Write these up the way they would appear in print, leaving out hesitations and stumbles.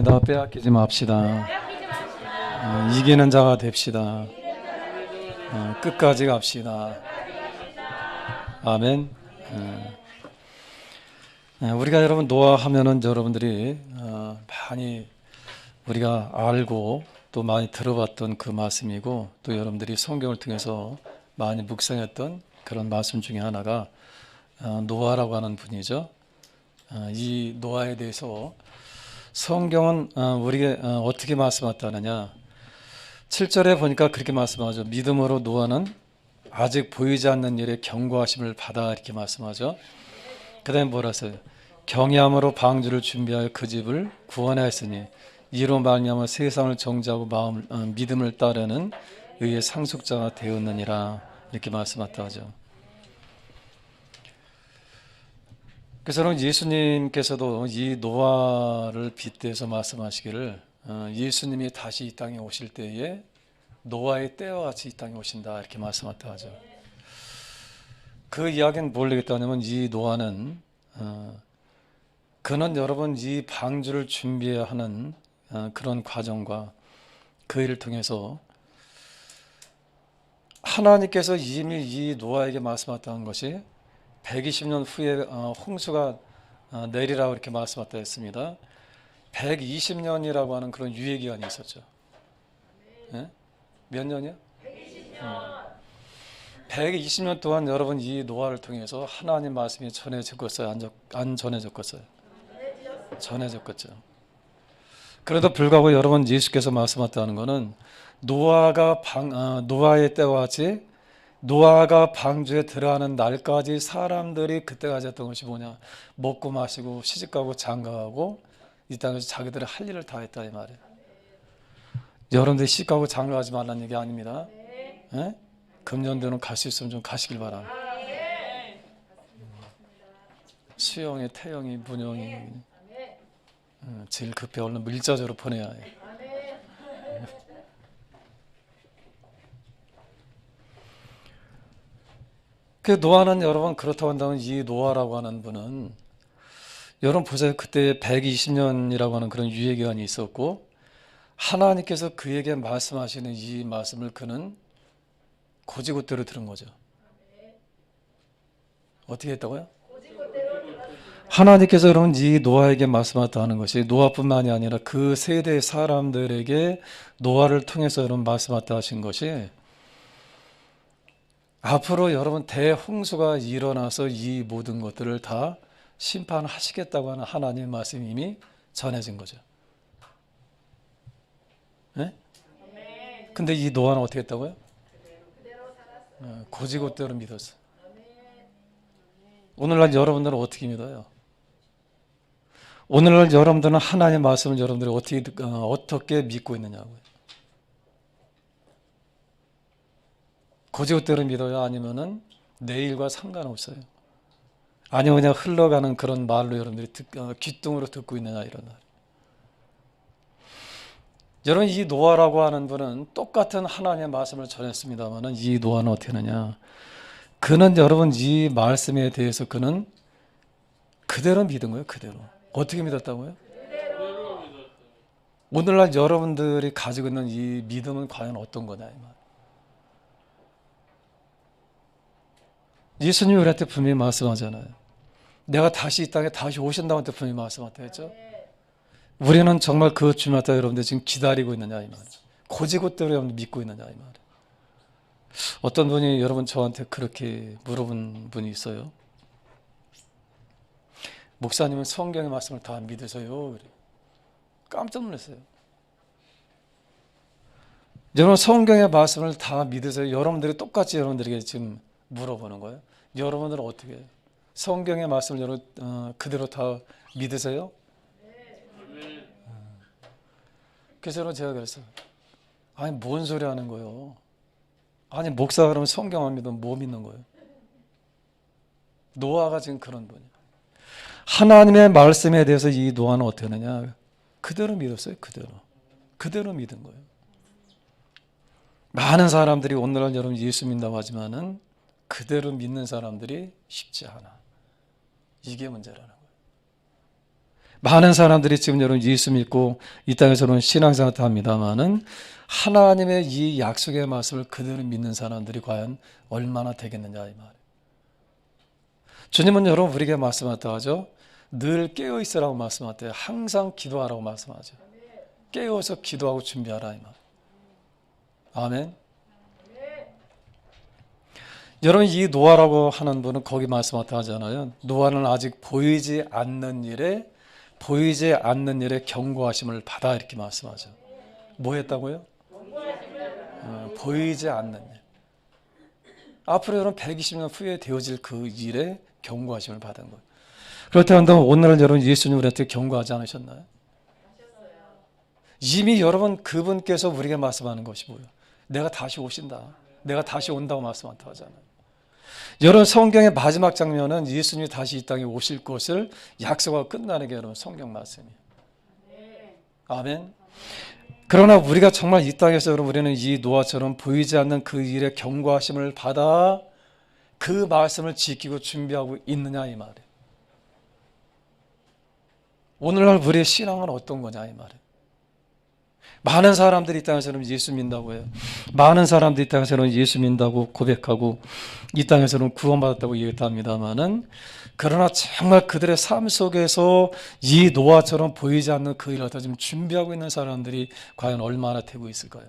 말씀입니다. 빼앗기지 맙시다. 이기는 자가 됩시다. 끝까지 갑시다. 아멘. 우리가 여러분 노아 하면은 여러분들이 많이 우리가 알고 또 많이 들어봤던 그 말씀이고, 또 여러분들이 성경을 통해서 많이 묵상했던 그런 말씀 중에 하나가 노아라고 하는 분이죠. 이 노아에 대해서 성경은 우리에게 어떻게 말씀하느냐, 7절에 보니까 그렇게 말씀하죠. 믿음으로 노아는 아직 보이지 않는 일에 경고하심을 받아, 이렇게 말씀하죠. 그 다음에 뭐라 써요? 경외함으로 방주를 준비하여 그 집을 구원하였으니 이로 말미암아 세상을 정죄하고 믿음을 따르는 의의 상속자가 되었느니라, 이렇게 말씀하다 하죠. 그래서 예수님께서도 이 노아를 빗대서 말씀하시기를 예수님이 다시 이 땅에 오실 때에 노아의 때와 같이 이 땅에 오신다, 이렇게 말씀하다 하죠. 그 이야기는 뭘 얘기했다냐면, 이 노아는 그는 여러분 이 방주를 준비해야 하는 그런 과정과 그 일을 통해서 하나님께서 이미 이 노아에게 말씀하셨다는 것이 120년 후에 홍수가 내리라고 이렇게 말씀하셨다 했습니다. 120년이라고 하는 그런 유예기간이 있었죠. 네? 몇 년이요? 120년 동안 여러분 이 노아를 통해서 하나님 말씀이 전해졌겠어요? 안 전해졌겠어요? 전해졌겠죠. 그래도 불구하고 여러분 예수께서 말씀하셨다는 것은 노아의 때와 같이 노아가 방주에 들어가는 날까지 사람들이 그때까지 했던 것이 뭐냐, 먹고 마시고 시집가고 장가가고 이 땅에서 자기들의 할 일을 다 했다, 이 말이에요. 여러분들이 시집가고 장가가지 말라는 얘기 아닙니다. 예? 금년도는 갈 수 있으면 좀 가시길 바랍니다. 수영이, 태영이, 문영이 제일 급해 얼른 밀자적으로 보내야 해요. 그 노아는 여러분 그렇다고 한다면 이 노아라고 하는 분은 여러분 보세요. 그때 120년이라고 하는 그런 유예기간이 있었고, 하나님께서 그에게 말씀하시는 이 말씀을 그는 고지고대로 들은 거죠. 어떻게 했다고요? 하나님께서 여러분 이 노아에게 말씀하셨다는 것이 노아뿐만이 아니라 그 세대의 사람들에게 노아를 통해서 여러분 말씀하셨다 하신 것이, 앞으로 여러분 대홍수가 일어나서 이 모든 것들을 다 심판하시겠다고 하는 하나님의 말씀이 이미 전해진 거죠. 네? 근데 이 노아는 어떻게 했다고요? 고지고대로 믿었어. 오늘날 여러분들은 어떻게 믿어요? 오늘날 여러분들은 하나님의 말씀을 여러분들이 어떻게 믿고 있느냐고요. 고지고대로 믿어요? 아니면은 내일과 상관없어요? 아니면 그냥 흘러가는 그런 말로 여러분들이 귓등으로 듣고 있느냐, 이런 말. 여러분 이 노아라고 하는 분은 똑같은 하나님의 말씀을 전했습니다만은 이 노아는 어떻게 하느냐? 그는 여러분 이 말씀에 대해서 그는 그대로 믿은 거예요. 그대로. 어떻게 믿었다고요? 오늘날 여러분들이 가지고 있는 이 믿음은 과연 어떤 거냐, 이 말. 예수님이 우리한테 분명히 말씀하잖아요. 내가 다시 이 땅에 다시 오신다고 한테 분명히 말씀하셨다 했죠. 우리는 정말 그 주님한테 여러분들 지금 기다리고 있느냐, 이 말이에요. 고지고대로 여러분 믿고 있느냐, 이 말이에요. 어떤 분이 여러분 저한테 그렇게 물어본 분이 있어요. 목사님은 성경의 말씀을 다 믿으세요? 그래요. 깜짝 놀랐어요. 여러분 성경의 말씀을 다 믿으세요? 여러분들이 똑같이 여러분들에게 지금 물어보는 거예요. 여러분들은 어떻게 해요? 성경의 말씀을 여러분 그대로 다 믿으세요? 그래서 여러분 제가 그랬어요. 아니 뭔 소리 하는 거예요? 아니 목사가 그러면 성경 안 믿으면 뭐 믿는 거예요? 노아가 지금 그런 분이에요. 하나님의 말씀에 대해서 이 노아는 어떻게 하느냐? 그대로 믿었어요. 그대로 믿은 거예요. 많은 사람들이 오늘날 여러분 예수 믿는다고 하지만은 그대로 믿는 사람들이 쉽지 않아. 이게 문제라는 거예요. 많은 사람들이 지금 여러분 예수 믿고 이 땅에서는 신앙생활을 합니다만은 하나님의 이 약속의 말씀을 그대로 믿는 사람들이 과연 얼마나 되겠느냐 이 말. 주님은 여러분 우리에게 말씀하셨다 하죠. 늘 깨어 있으라고 말씀하세요. 항상 기도하라고 말씀하죠. 깨어서 기도하고 준비하라 이 말. 아멘. 여러분 이 노아라고 하는 분은 거기 말씀하셨다 하잖아요. 노아는 아직 보이지 않는 일에 경고하심을 받아 이렇게 말씀하죠. 뭐 했다고요? 보이지 않는 일. 앞으로 여러분 120년 후에 되어질 그 일에 경고하심을 받은 거예요. 그렇다면 오늘 여러분 예수님 우리한테 경고하지 않으셨나요? 이미 여러분 그분께서 우리에게 말씀하는 것이 뭐예요? 내가 다시 오신다. 내가 다시 온다고 말씀한다 하잖아요. 여러분 성경의 마지막 장면은 예수님이 다시 이 땅에 오실 것을 약속하고 끝나는 게 여러분 성경 말씀이에요. 아멘. 그러나 우리가 정말 이 땅에서 여러분 우리는 이 노아처럼 보이지 않는 그 일에 경고하심을 받아 그 말씀을 지키고 준비하고 있느냐 이 말이에요. 오늘날 우리의 신앙은 어떤 거냐 이 말이에요. 많은 사람들이 이 땅에서는 예수 믿는다고 해요. 많은 사람들이 이 땅에서는 예수 믿는다고 고백하고 이 땅에서는 구원받았다고 얘기합니다만은 그러나 정말 그들의 삶 속에서 이 노아처럼 보이지 않는 그 일을 지금 준비하고 있는 사람들이 과연 얼마나 되고 있을까요?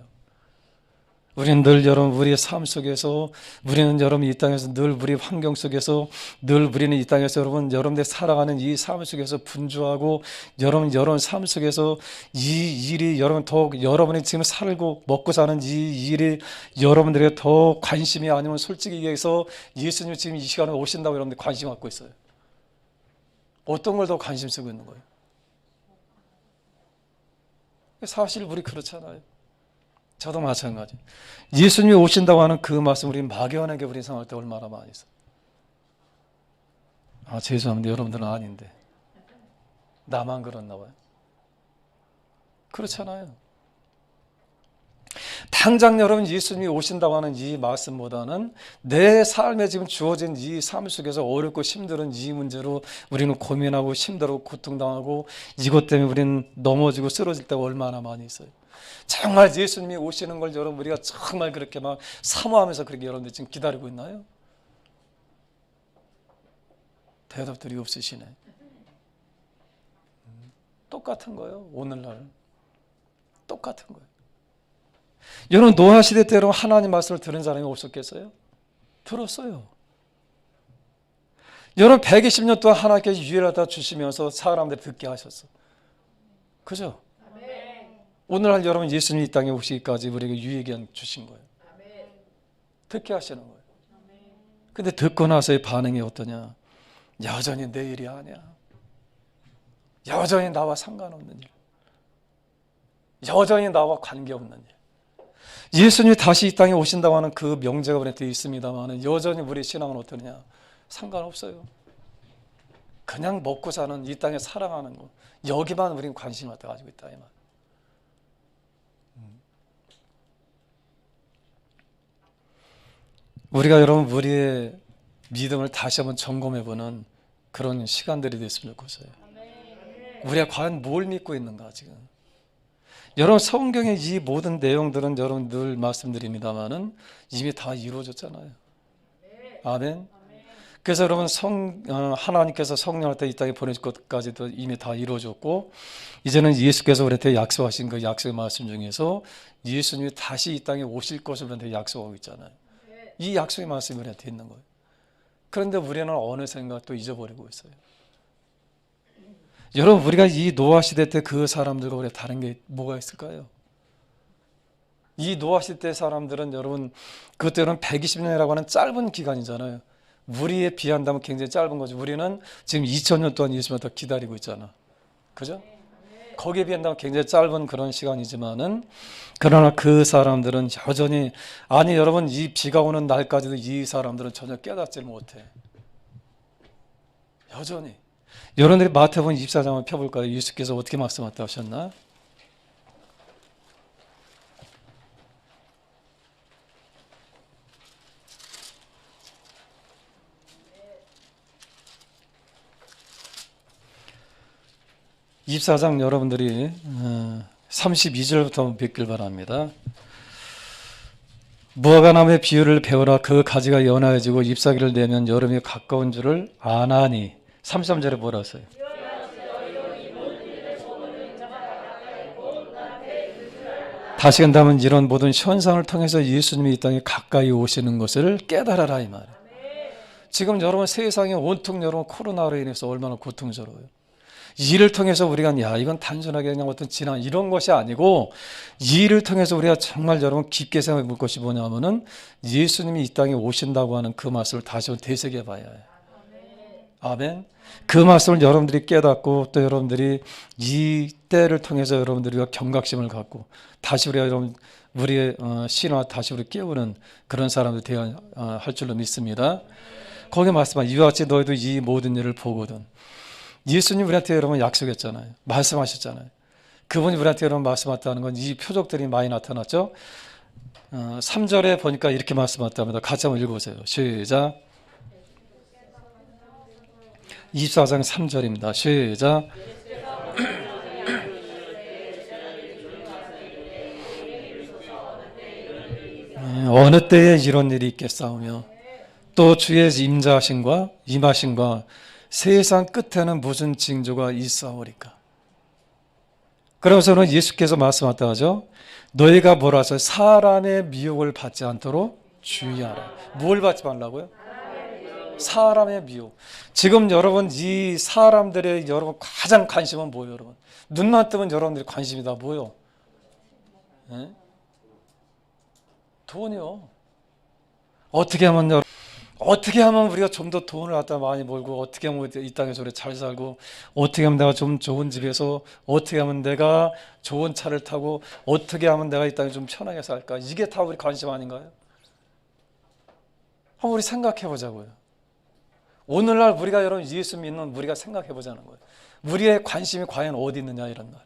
우리는 늘 여러분 우리의 삶 속에서 우리는 여러분 이 땅에서 늘 우리 환경 속에서 늘 우리는 이 땅에서 여러분들 살아가는 이 삶 속에서 분주하고 여러분 삶 속에서 이 일이 여러분 더욱 여러분이 지금 살고 먹고 사는 이 일이 여러분들에게 더 관심이 아니면 솔직히 얘기해서 예수님이 지금 이 시간에 오신다고 여러분들 관심 갖고 있어요. 어떤 걸 더 관심 쓰고 있는 거예요? 사실 우리 그렇잖아요. 저도 마찬가지. 예수님이 오신다고 하는 그 말씀 우리 막연하게 우리 생각할 때 얼마나 많이 있어요. 아 죄송합니다. 여러분들은 아닌데 나만 그렇나 봐요. 그렇잖아요. 당장 여러분 예수님이 오신다고 하는 이 말씀보다는 내 삶에 지금 주어진 이 삶 속에서 어렵고 힘든 이 문제로 우리는 고민하고 힘들고 고통당하고 이것 때문에 우리는 넘어지고 쓰러질 때가 얼마나 많이 있어요. 정말 예수님이 오시는 걸 여러분 우리가 정말 그렇게 막 사모하면서 그렇게 여러분들 지금 기다리고 있나요? 대답들이 없으시네. 똑같은 거예요. 오늘날 똑같은 거예요. 여러분 노아 시대 때로 하나님 말씀을 들은 사람이 없었겠어요? 들었어요. 여러분 120년 동안 하나님께서 유일하다 주시면서 사람들 듣게 하셨어. 그죠? 오늘날 여러분 예수님이 이 땅에 오시기까지 우리에게 유예기한 주신 거예요. 듣게 하시는 거예요. 근데 듣고 나서의 반응이 어떠냐? 여전히 내 일이 아니야. 여전히 나와 상관없는 일. 여전히 나와 관계없는 일. 예수님이 다시 이 땅에 오신다고 하는 그 명제가 우리한테 있습니다만 여전히 우리 신앙은 어떠냐? 상관없어요. 그냥 먹고 사는 이 땅에 살아가는 거 여기만 우리는 관심을 가지고 있다 이 말. 우리가 여러분 우리의 믿음을 다시 한번 점검해보는 그런 시간들이 됐으면 좋겠어요. 우리가 과연 뭘 믿고 있는가 지금. 여러분 성경의 이 모든 내용들은 여러분 늘 말씀드립니다만은 이미 다 이루어졌잖아요. 아멘. 그래서 여러분 하나님께서 성령을 이 땅에 보내실 것까지도 이미 다 이루어졌고 이제는 예수께서 우리한테 약속하신 그 약속의 말씀 중에서 예수님이 다시 이 땅에 오실 것을 우리한테 약속하고 있잖아요. 이 약속의 말씀이 우리한테 있는 거예요. 그런데 우리는 어느샌가 또 잊어버리고 있어요. 여러분 우리가 이 노아 시대 때 그 사람들과 우리가 다른 게 뭐가 있을까요? 이 노아 시대 사람들은 여러분 그때는 120년이라고 하는 짧은 기간이잖아요. 우리에 비한다면 굉장히 짧은 거죠. 우리는 지금 2000년 동안 예수님을 더 기다리고 있잖아. 그죠? 거기에 비한다면 굉장히 짧은 그런 시간이지만은 그러나 그 사람들은 여전히 아니 여러분 이 비가 오는 날까지도 이 사람들은 전혀 깨닫지 못해. 여전히 여러분들이 마태복음 24장을 펴볼까요? 예수께서 어떻게 말씀하셨다 하셨나? 24장 여러분들이 32절부터 뵙길 바랍니다. 무화과나무의 비유를 배우라. 그 가지가 연하여지고 잎사귀를 내면 여름이 가까운 줄을 아나니. 33절에 뭐라 했어요? 다시 한다면 이런 모든 현상을 통해서 예수님이 이 땅에 가까이 오시는 것을 깨달아라 이 말이에요. 지금 여러분 세상에 온통 여러분 코로나로 인해서 얼마나 고통스러워요. 이 일을 통해서 우리가 이건 단순하게 그냥 어떤 지난 이런 것이 아니고 이 일을 통해서 우리가 정말 여러분 깊게 생각해 볼 것이 뭐냐면은 예수님이 이 땅에 오신다고 하는 그 말씀을 다시 한번 되새겨 봐야 해요. 아멘. 그 말씀을 여러분들이 깨닫고 또 여러분들이 이 때를 통해서 여러분들이 경각심을 갖고 다시 우리가 여러분 우리의 신화 다시 우리 깨우는 그런 사람들 되어야 할 줄로 믿습니다. 거기에 말씀한 이와 같이 너희도 이 모든 일을 보거든. 예수님 우리한테 여러분 약속했잖아요. 말씀하셨잖아요. 그분이 우리한테 여러분 말씀하셨다는 건 이 표적들이 많이 나타났죠. 3절에 보니까 이렇게 말씀하셨답니다. 같이 한번 읽어보세요. 시작. 24장 3절입니다. 시작. 어느 때에 이런 일이 있겠사오며 또 주의 임자하심과 임하심과 세상 끝에는 무슨 징조가 있사오리까. 그러면서는 예수께서 말씀하셨다 하죠. 너희가 뭐라 하세요? 사람의 미혹을 받지 않도록 주의하라. 뭘 받지 말라고요? 사람의 미혹. 지금 여러분 이 사람들의 여러분 가장 관심은 뭐예요? 여러분 눈만 뜨면 여러분들이 관심이 다 뭐예요? 네? 돈이요. 어떻게 하면 우리가 좀 더 돈을 갖다 많이 벌고 어떻게 하면 이 땅에서 우리 잘 살고 어떻게 하면 내가 좀 좋은 집에서 어떻게 하면 내가 좋은 차를 타고 어떻게 하면 내가 이 땅에 좀 편하게 살까. 이게 다 우리 관심 아닌가요? 한번 우리 생각해 보자고요. 오늘날 우리가 여러분 예수 믿는 우리가 생각해 보자는 거예요. 우리의 관심이 과연 어디 있느냐 이런 말.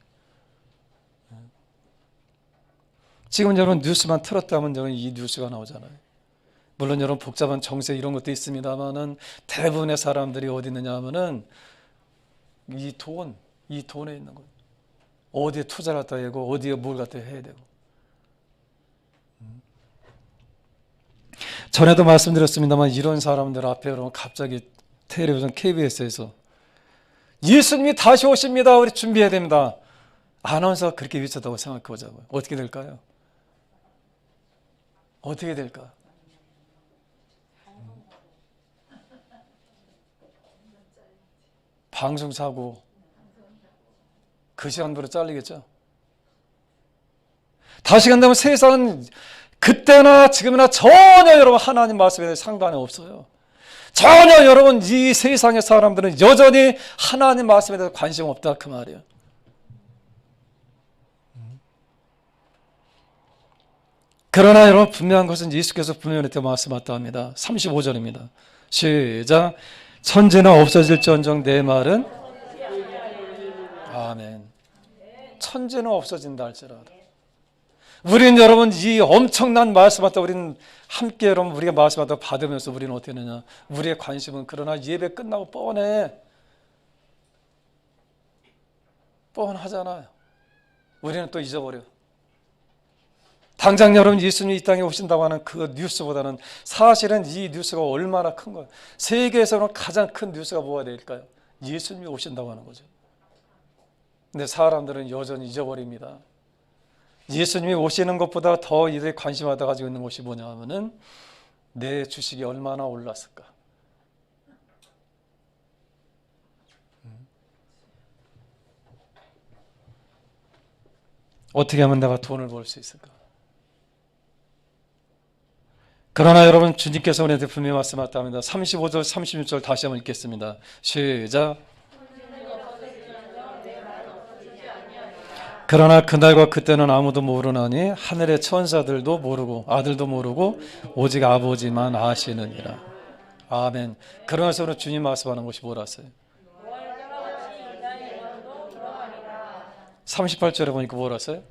지금 여러분 뉴스만 틀었다면 여러분 이 뉴스가 나오잖아요. 물론 여러분 복잡한 정세 이런 것도 있습니다만은 대부분의 사람들이 어디 있느냐 하면은 이 돈에 있는 거예요. 어디에 투자를 갖다 하고 어디에 뭘 갖다 해야 되고. 전에도 말씀드렸습니다만 이런 사람들 앞에 여러분 갑자기 텔레비전 KBS에서 예수님이 다시 오십니다. 우리 준비해야 됩니다. 아나운서가 그렇게 외쳤다고 생각해 보자고요. 어떻게 될까요? 어떻게 될까? 방송사고 그 시간부로 잘리겠죠. 다시 간다면 세상은 그때나 지금이나 전혀 여러분 하나님 말씀에 대해 상관이 없어요. 전혀 여러분 이 세상의 사람들은 여전히 하나님 말씀에 대해서 관심 없다 그 말이에요. 그러나 여러분 분명한 것은 예수께서 분명히 말씀하셨다 합니다. 35절입니다. 시작. 천재나 없어질지언정 내 말은 아멘. 천재는 없어진다 할지라도 우리는 여러분 이 엄청난 말씀하다 우리는 함께 여러분 우리가 말씀하다 받으면서 우리는 어떻게 하느냐. 우리의 관심은 그러나 예배 끝나고 뻔하잖아요. 우리는 또 잊어버려. 당장 여러분 예수님이 이 땅에 오신다고 하는 그 뉴스보다는 사실은 이 뉴스가 얼마나 큰 거예요. 세계에서는 가장 큰 뉴스가 뭐가 될까요? 예수님이 오신다고 하는 거죠. 근데 사람들은 여전히 잊어버립니다. 예수님이 오시는 것보다 더 이들이 관심하다 가지고 있는 것이 뭐냐 하면은 내 주식이 얼마나 올랐을까. 어떻게 하면 내가 돈을 벌 수 있을까. 그러나 여러분 주님께서 우리한테 분명히 말씀하셨답니다. 35절 36절 다시 한번 읽겠습니다. 시작. 그러나 그날과 그때는 아무도 모르나니 하늘의 천사들도 모르고 아들도 모르고 오직 아버지만 아시느니라. 아멘. 그러면서 오늘 주님 말씀하는 것이 뭐라서요? 38절에 보니까 뭐라서요?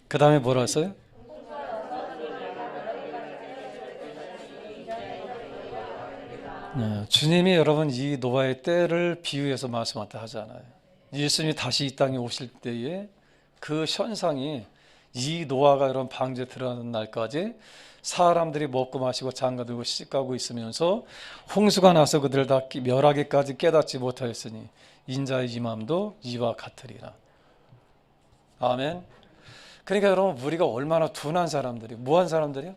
그 다음에 뭐라서요? 주님이 여러분 이 노아의 때를 비유해서 말씀하다 하잖아요. 예수님이 다시 이 땅에 오실 때에 그 현상이 이 노아가 여러분 방주에 들어가는 날까지 사람들이 먹고 마시고 장가들고 시집가고 있으면서 홍수가 나서 그들을 다 멸하기까지 깨닫지 못하였으니 인자의 임함도 이와 같으리라. 아멘. 그러니까 여러분 우리가 얼마나 둔한 사람들이, 뭐한 사람들이요?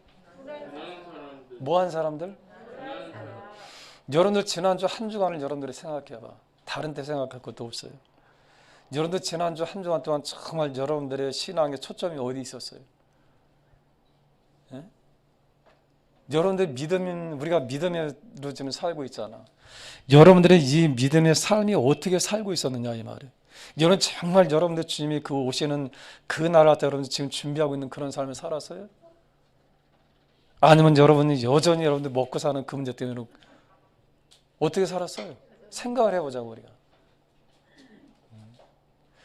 뭐한 사람들? 여러분들 지난주 한 주간을 여러분들이 생각해봐. 다른 데 생각할 것도 없어요. 여러분들 지난주 한 주간 동안 정말 여러분들의 신앙의 초점이 어디 있었어요? 예? 여러분들 믿음, 우리가 믿음으로 지금 살고 있잖아. 여러분들의 이 믿음의 삶이 어떻게 살고 있었느냐 이 말이에요. 여러분 정말 여러분들 주님이 그 오시는 그 나라 때 여러분들 지금 준비하고 있는 그런 삶을 살았어요? 아니면 여러분이 여전히 여러분들 먹고 사는 그 문제 때문에 어떻게 살았어요? 생각을 해보자고 우리가.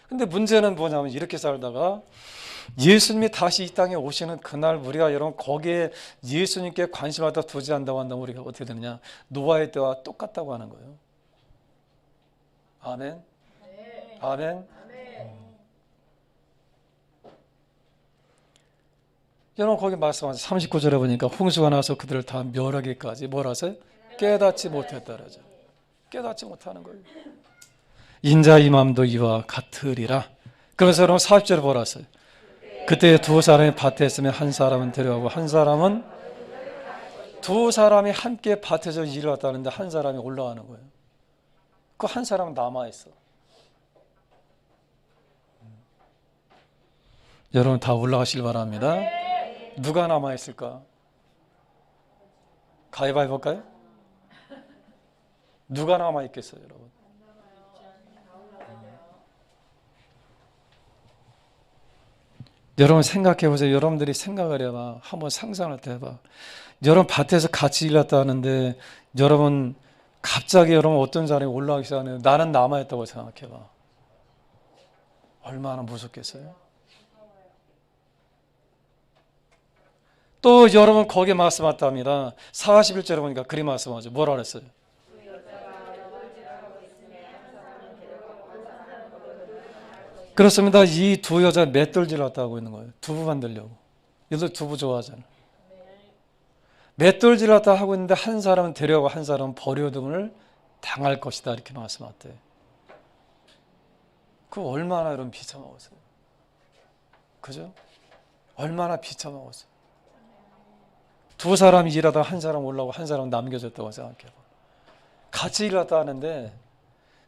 근데 문제는 뭐냐면 이렇게 살다가 예수님이 다시 이 땅에 오시는 그날 우리가 여러분 거기에 예수님께 관심을 갖다 두지 않는다고 한다면 우리가 어떻게 되느냐? 노아의 때와 똑같다고 하는 거예요. 아멘. 아멘. 여러분 거기 말씀하세요. 39절에 보니까 홍수가 나서 그들을 다 멸하기까지 뭘 하세요? 깨닫지 못했다 그러죠. 깨닫지 못하는 거예요. 인자 임함도 이와 같으리라. 그래서 여러분 40절에 보라세요. 그때 두 사람이 밭에 있으면 한 사람은 데려가고 한 사람은, 두 사람이 함께 밭에서 일을 왔다는데 한 사람이 올라가는 거예요. 그 한 사람은 남아있어. 여러분 다 올라가시길 바랍니다. 누가 남아있을까? 가위바위보 볼까요? 누가 남아있겠어요 여러분? 여러분 생각해 보세요. 여러분들이 생각을 해봐. 한번 상상할 때 해봐. 여러분 밭에서 같이 일했다 하는데 여러분 갑자기 여러분 어떤 자리에 올라가기 시작하는데 나는 남아있다고 생각해 봐. 얼마나 무섭겠어요? 또 여러분 거기에 말씀하답니다. 41절에 보니까 그리 말씀하죠. 뭐라 그랬어요? 그렇습니다. 이 두 여자 맷돌질 왔다 하고 있는 거예요. 두부 만들려고. 얘들 두부 좋아하잖아요. 맷돌질 왔다 하고 있는데 한 사람은 데려가고 한 사람은 버려둠을 당할 것이다 이렇게 말씀하대. 그 얼마나 여러분 비참하겠어요. 그죠? 얼마나 비참하겠어요. 두 사람이 일하다 한 사람 올라오고 한 사람 남겨졌다고 생각해봐. 같이 일하다 하는데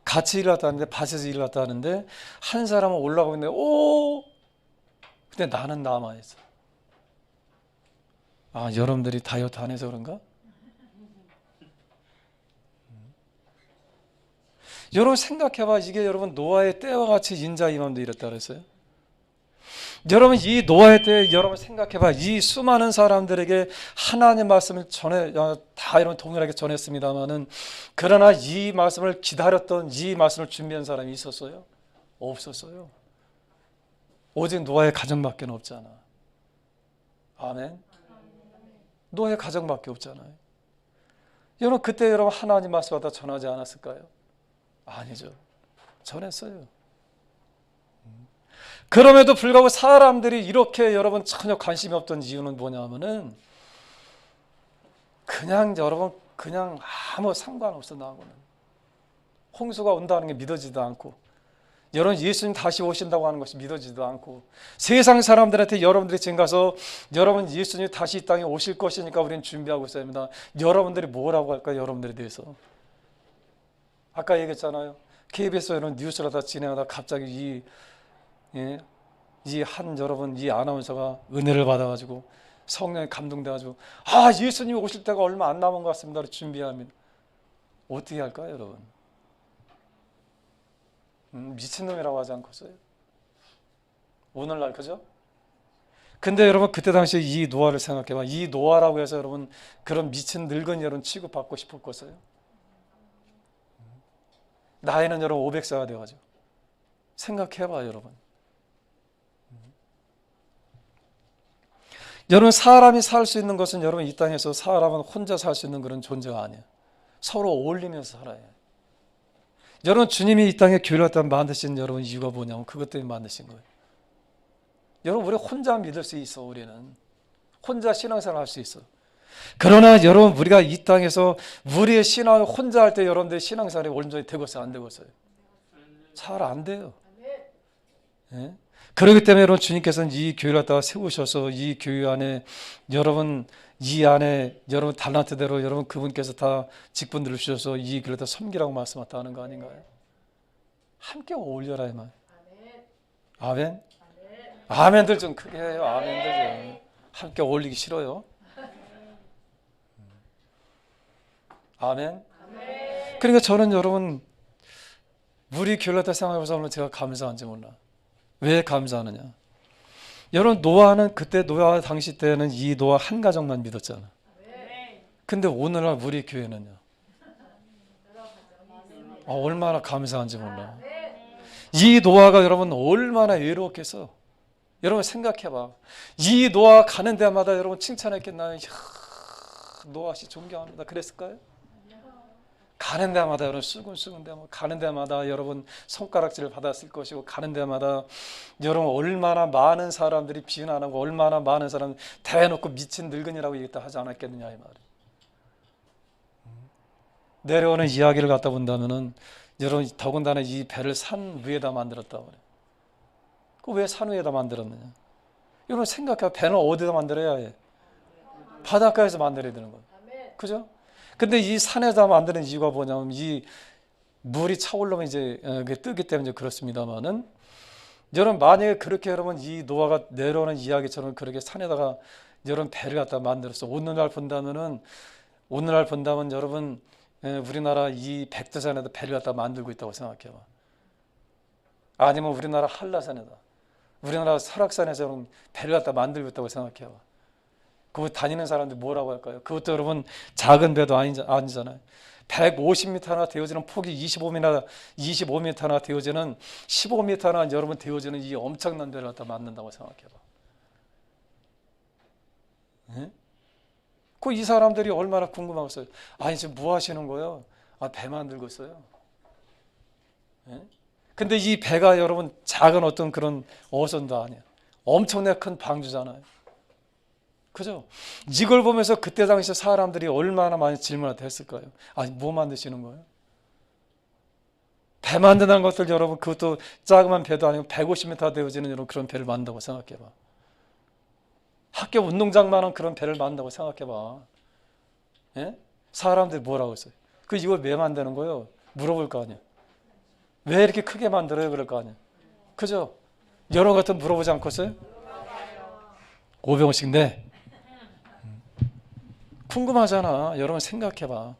밭에서 일을 갔다 하는데 한 사람은 올라가고 있는데 근데 나는 남아있어. 여러분들이 다이어트 안 해서 그런가? 여러분 생각해봐. 이게 여러분 노아의 때와 같이 인자 임함도 이랬다 그랬어요. 여러분 이 노아의 때 여러분 생각해봐. 이 수많은 사람들에게 하나님 말씀을 다 이런 동일하게 전했습니다만은 그러나 이 말씀을 기다렸던 이 말씀을 준비한 사람이 있었어요? 없었어요. 오직 노아의 가정밖에 없잖아. 아멘. 노아의 가정밖에 없잖아요. 여러분 그때 여러분 하나님 말씀을 다 전하지 않았을까요? 아니죠. 전했어요. 그럼에도 불구하고 사람들이 이렇게 여러분 전혀 관심이 없던 이유는 뭐냐면은 여러분 아무 상관없어 나하고는. 홍수가 온다는 게 믿어지도 않고 여러분 예수님 다시 오신다고 하는 것이 믿어지도 않고 세상 사람들한테 여러분들이 지금 가서 여러분 예수님 다시 이 땅에 오실 것이니까 우리는 준비하고 있어야 합니다. 여러분들이 뭐라고 할까요? 여러분들에 대해서. 아까 얘기했잖아요. KBS 이런 뉴스를 다 진행하다 갑자기 여러분 이 아나운서가 은혜를 받아가지고 성령에 감동돼가지고 예수님이 오실 때가 얼마 안 남은 것 같습니다. 준비합니다. 어떻게 할까요, 여러분? 미친놈이라고 하지 않겠어요? 오늘날 그죠? 근데 여러분 그때 당시에 이 노아를 생각해봐. 이 노아라고 해서 여러분 그런 미친 늙은이 여러분 취급받고 싶었겠어요? 나이는 여러분 500세가 돼가지고 생각해봐 여러분. 여러분 사람이 살 수 있는 것은 여러분 이 땅에서 사람은 혼자 살 수 있는 그런 존재가 아니에요. 서로 어울리면서 살아야 해. 여러분 주님이 이 땅에 교회를 갖다 만드신 여러분 이유가 뭐냐면 그것 때문에 만드신 거예요. 여러분 우리 혼자 믿을 수 있어. 우리는 혼자 신앙생활 할 수 있어. 그러나 여러분 우리가 이 땅에서 우리의 신앙을 혼자 할 때 여러분들의 신앙생활이 온전히 되겠어요? 안 되겠어요? 잘 안 돼요. 예? 그렇기 때문에 여러분 주님께서는 이 교회를 갖다가 세우셔서 이 교회 안에 여러분 이 안에 여러분 달란트대로 여러분 그분께서 다 직분들을 주셔서 이 교회를 다 섬기라고 말씀하셨다는 거 아닌가요? 함께 어울려라 이 말. 아멘. 아멘들 좀 크게 해요. 아멘들 좀. 함께 어울리기 싫어요. 아멘. 그러니까 저는 여러분 우리 교회를 다 생각해보자 오늘 제가 감사한지 몰라. 왜 감사하느냐? 여러분 노아는 그때 노아 당시 때는 이 노아 한 가정만 믿었잖아. 근데 오늘날 우리 교회는요. 얼마나 감사한지 몰라. 이 노아가 여러분 얼마나 외로웠겠어. 여러분 생각해봐. 이 노아 가는 데마다 여러분 칭찬했겠나요? 노아 씨 존경합니다. 그랬을까요? 가는 데마다 여러분 수근수근 데마다 가는 데마다 여러분 손가락질을 받았을 것이고 가는 데마다 여러분 얼마나 많은 사람들이 비난하고 얼마나 많은 사람 대놓고 미친 늙은이라고 얘기했다 하지 않았겠느냐 이 말이에요. 내려오는 이야기를 갖다 본다면은 여러분 더군다나 이 배를 산 위에다 만들었다고 그래요. 그 왜 산 위에다 만들었느냐? 여러분 생각해 배는 어디다 만들어야 해? 바닷가에서 만들어야 되는 거예요. 그죠? 근데 이 산에다 만드는 이유가 뭐냐면 이 물이 차올르면 이제 뜨기 때문에 그렇습니다만은 여러분 만약에 그렇게 여러분 이 노아가 내려오는 이야기처럼 그렇게 산에다가 여러분 배를 갖다 만들었어. 오늘날 본다면 여러분 우리나라 이 백두산에다 배를 갖다 만들고 있다고 생각해봐. 아니면 우리나라 한라산에다 우리나라 설악산에서 여러분 배를 갖다 만들고 있다고 생각해봐. 그거 다니는 사람들 뭐라고 할까요? 그것도 여러분 작은 배도 아니잖아요. 150m나 되어지는 폭이 25m나 되어지는 15m나 여러분 되어지는 이 엄청난 배를 갖다 만든다고 생각해봐. 네? 이 사람들이 얼마나 궁금하겠어요. 아니 지금 뭐 하시는 거예요? 배 만들고 있어요. 네? 근데 이 배가 여러분 작은 어떤 그런 어선도 아니에요. 엄청나게 큰 방주잖아요. 그죠? 이걸 보면서 그때 당시 사람들이 얼마나 많이 질문을 했을까요? 아니 뭐 만드시는 거예요? 배 만드는 것들 여러분 그것도 작은 배도 아니고 150m 되어지는 여러분 그런 배를 만든다고 생각해봐. 학교 운동장만한 그런 배를 만든다고 생각해봐. 예? 사람들이 뭐라고 했어요? 이걸 왜 만드는 거예요? 물어볼 거 아니에요. 왜 이렇게 크게 만들어요? 그럴 거 아니에요. 그죠? 여러분 같은 물어보지 않겠어요? 500원씩 내. 궁금하잖아. 여러분 생각해봐.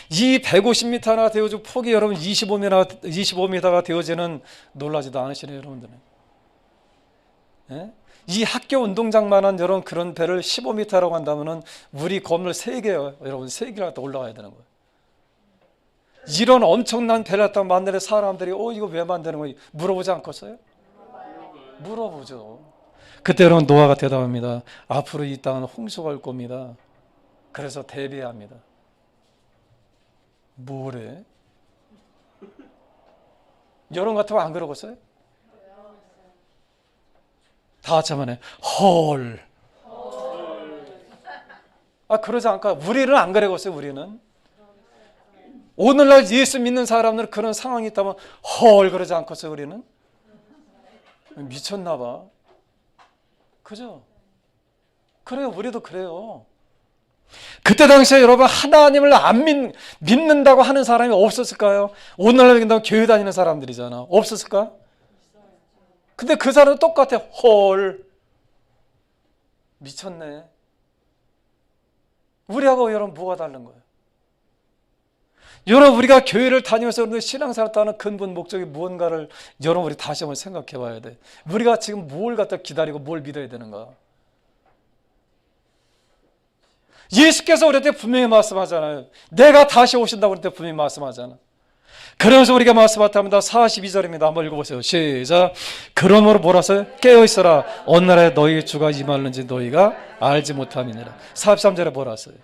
이 150m나 되어지고 폭이 여러분 25m가 되어지는 놀라지도 않으시네요, 여러분들은. 예? 이 학교 운동장만한 여러분 그런 배를 15m라고 한다면은 우리 건물 3개요. 여러분 3개를 갖다 올라가야 되는 거예요. 이런 엄청난 배를 갖다 만드는 사람들이 이거 왜 만드는 거예요? 물어보지 않겠어요? 물어보죠. 그때 여러분 노아가 대답합니다. 앞으로 이 땅은 홍수가 올 겁니다. 그래서 대비해야 합니다. 뭐래? 여러분 같으면 안 그러겠어요? 다 같이 한번 해. 헐. 그러지 않을까? 우리는 안 그러겠어요, 우리는. 오늘날 예수 믿는 사람들은 그런 상황이 있다면 헐 그러지 않겠어요, 우리는? 미쳤나 봐. 그죠? 그래요, 우리도 그래요. 그때 당시에 여러분 하나님을 안 믿는다고 하는 사람이 없었을까요? 오늘날 믿는다고 교회 다니는 사람들이잖아. 없었을까? 근데 그 사람은 똑같아. 헐. 미쳤네. 우리하고 여러분 뭐가 다른 거예요? 여러분 우리가 교회를 다니면서 여러분들 신앙생활 하는 근본 목적이 무언가를 여러분 우리 다시 한번 생각해 봐야 돼. 우리가 지금 뭘 갖다 기다리고 뭘 믿어야 되는가? 예수께서 우리한테 분명히 말씀하잖아요. 내가 다시 오신다고 우리한테 분명히 말씀하잖아. 그러면서 우리가 말씀하답니다. 42절입니다. 한번 읽어보세요. 시작. 그러므로 뭐라서요? 깨어있어라. 어느 날에 너희 주가 임하는지 너희가 알지 못함이니라. 43절에 뭐라서요?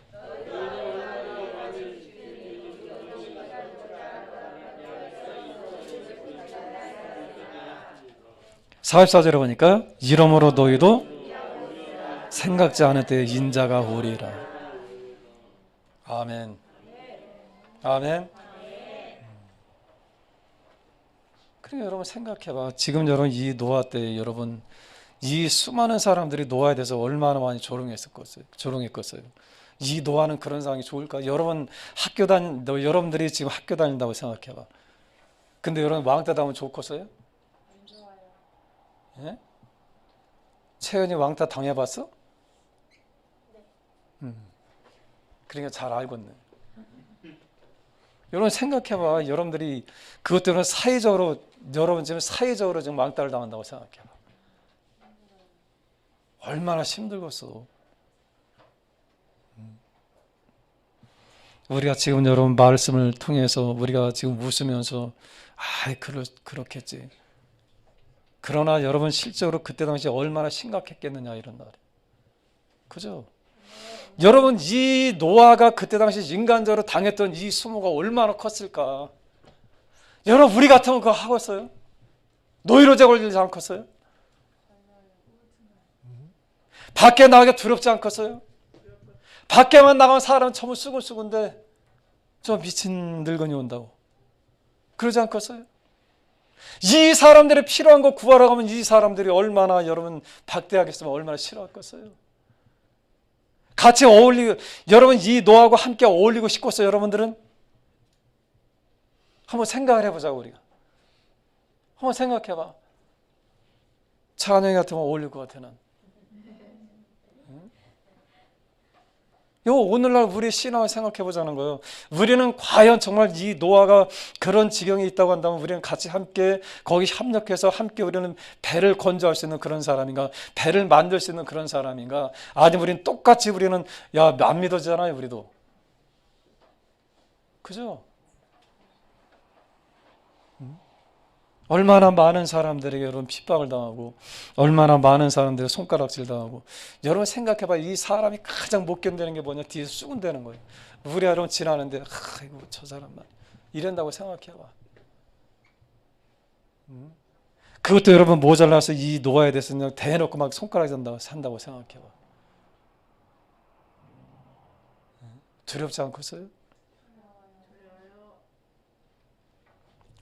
44절에 보니까 이러므로 너희도 생각지 않을 때 인자가 오리라. 아멘. 아멘. 그러니까 여러분 생각해봐. 지금 여러분 이 노아 때 여러분 이 수많은 사람들이 노아에 대해서 얼마나 많이 조롱했겠어요. 이 노아는 그런 상황이 좋을까? 여러분들이 지금 학교 다닌다고 생각해봐. 근데 여러분 왕따 당하면 좋겠어요? 안 좋아요. 예? 채연이 왕따 당해봤어? 네. 그러니까 잘 알겠네. 여러분 생각해봐. 여러분들이 그것 때문에 여러분 지금 사회적으로 지금 왕따를 당한다고 생각해봐. 얼마나 힘들겠어. 우리가 지금 여러분 말씀을 통해서 우리가 지금 웃으면서 그렇겠지. 그러나 여러분 실제로 그때 당시 얼마나 심각했겠느냐 이런 말이에요. 그죠? 여러분 이 노아가 그때 당시 인간적으로 당했던 이 수모가 얼마나 컸을까? 여러분 우리 같으면 그거 하겠어요? 노이로제 걸리지 않겠어요? 밖에 나가기 두렵지 않겠어요? 밖에만 나가면 사람은 전부 쓰고쓰고인데 저 미친 늙은이 온다고 그러지 않겠어요? 이 사람들이 필요한 거 구하러 가면 이 사람들이 얼마나 여러분 박대하겠으면 얼마나 싫어하겠어요? 같이 여러분 이 노아하고 함께 어울리고 싶겠어요? 여러분들은? 한번 생각을 해보자고 우리가. 한번 생각해봐. 찬영이 같으면 어울릴 것 같아 난. 오늘날 우리 신앙을 생각해 보자는 거예요. 우리는 과연 정말 이 노아가 그런 지경이 있다고 한다면 우리는 같이 함께 거기 협력해서 함께 우리는 배를 건조할 수 있는 그런 사람인가? 배를 만들 수 있는 그런 사람인가? 아니면 우리는 똑같이 우리는 안 믿어지잖아요 우리도. 그죠? 얼마나 많은 사람들에게 여러분 핍박을 당하고 얼마나 많은 사람들에게 손가락질 당하고 여러분 생각해봐. 이 사람이 가장 못 견디는 게 뭐냐? 뒤에서 수군대는 거예요. 우리 여러분 지나는데 아이고 저 사람만 이런다고 생각해봐. 그것도 여러분 모자라서 이 노아에 대해서 그냥 대놓고 막 손가락 산다고 생각해봐. 두렵지 않겠어요?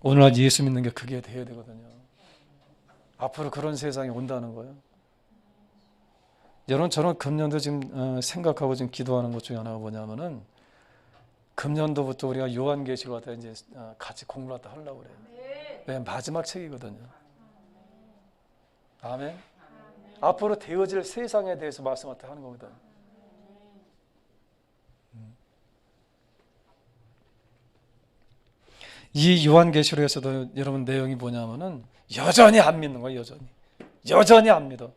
오늘날 예수 믿는 게 그게 돼야 되거든요. 앞으로 그런 세상이 온다는 거예요. 여러분 저는 금년도 지금 생각하고 지금 기도하는 것 중에 하나가 뭐냐면은 금년도부터 우리가 요한계시록 갖다 이제 같이 공부를 갖다 하려고 그래요. 왜 마지막 책이거든요. 아멘. 앞으로 되어질 세상에 대해서 말씀 갖다 하는 거거든. 이 요한계시록에서도 여러분 내용이 뭐냐면은 여전히 안 믿는 거예요. 여전히 안 믿어.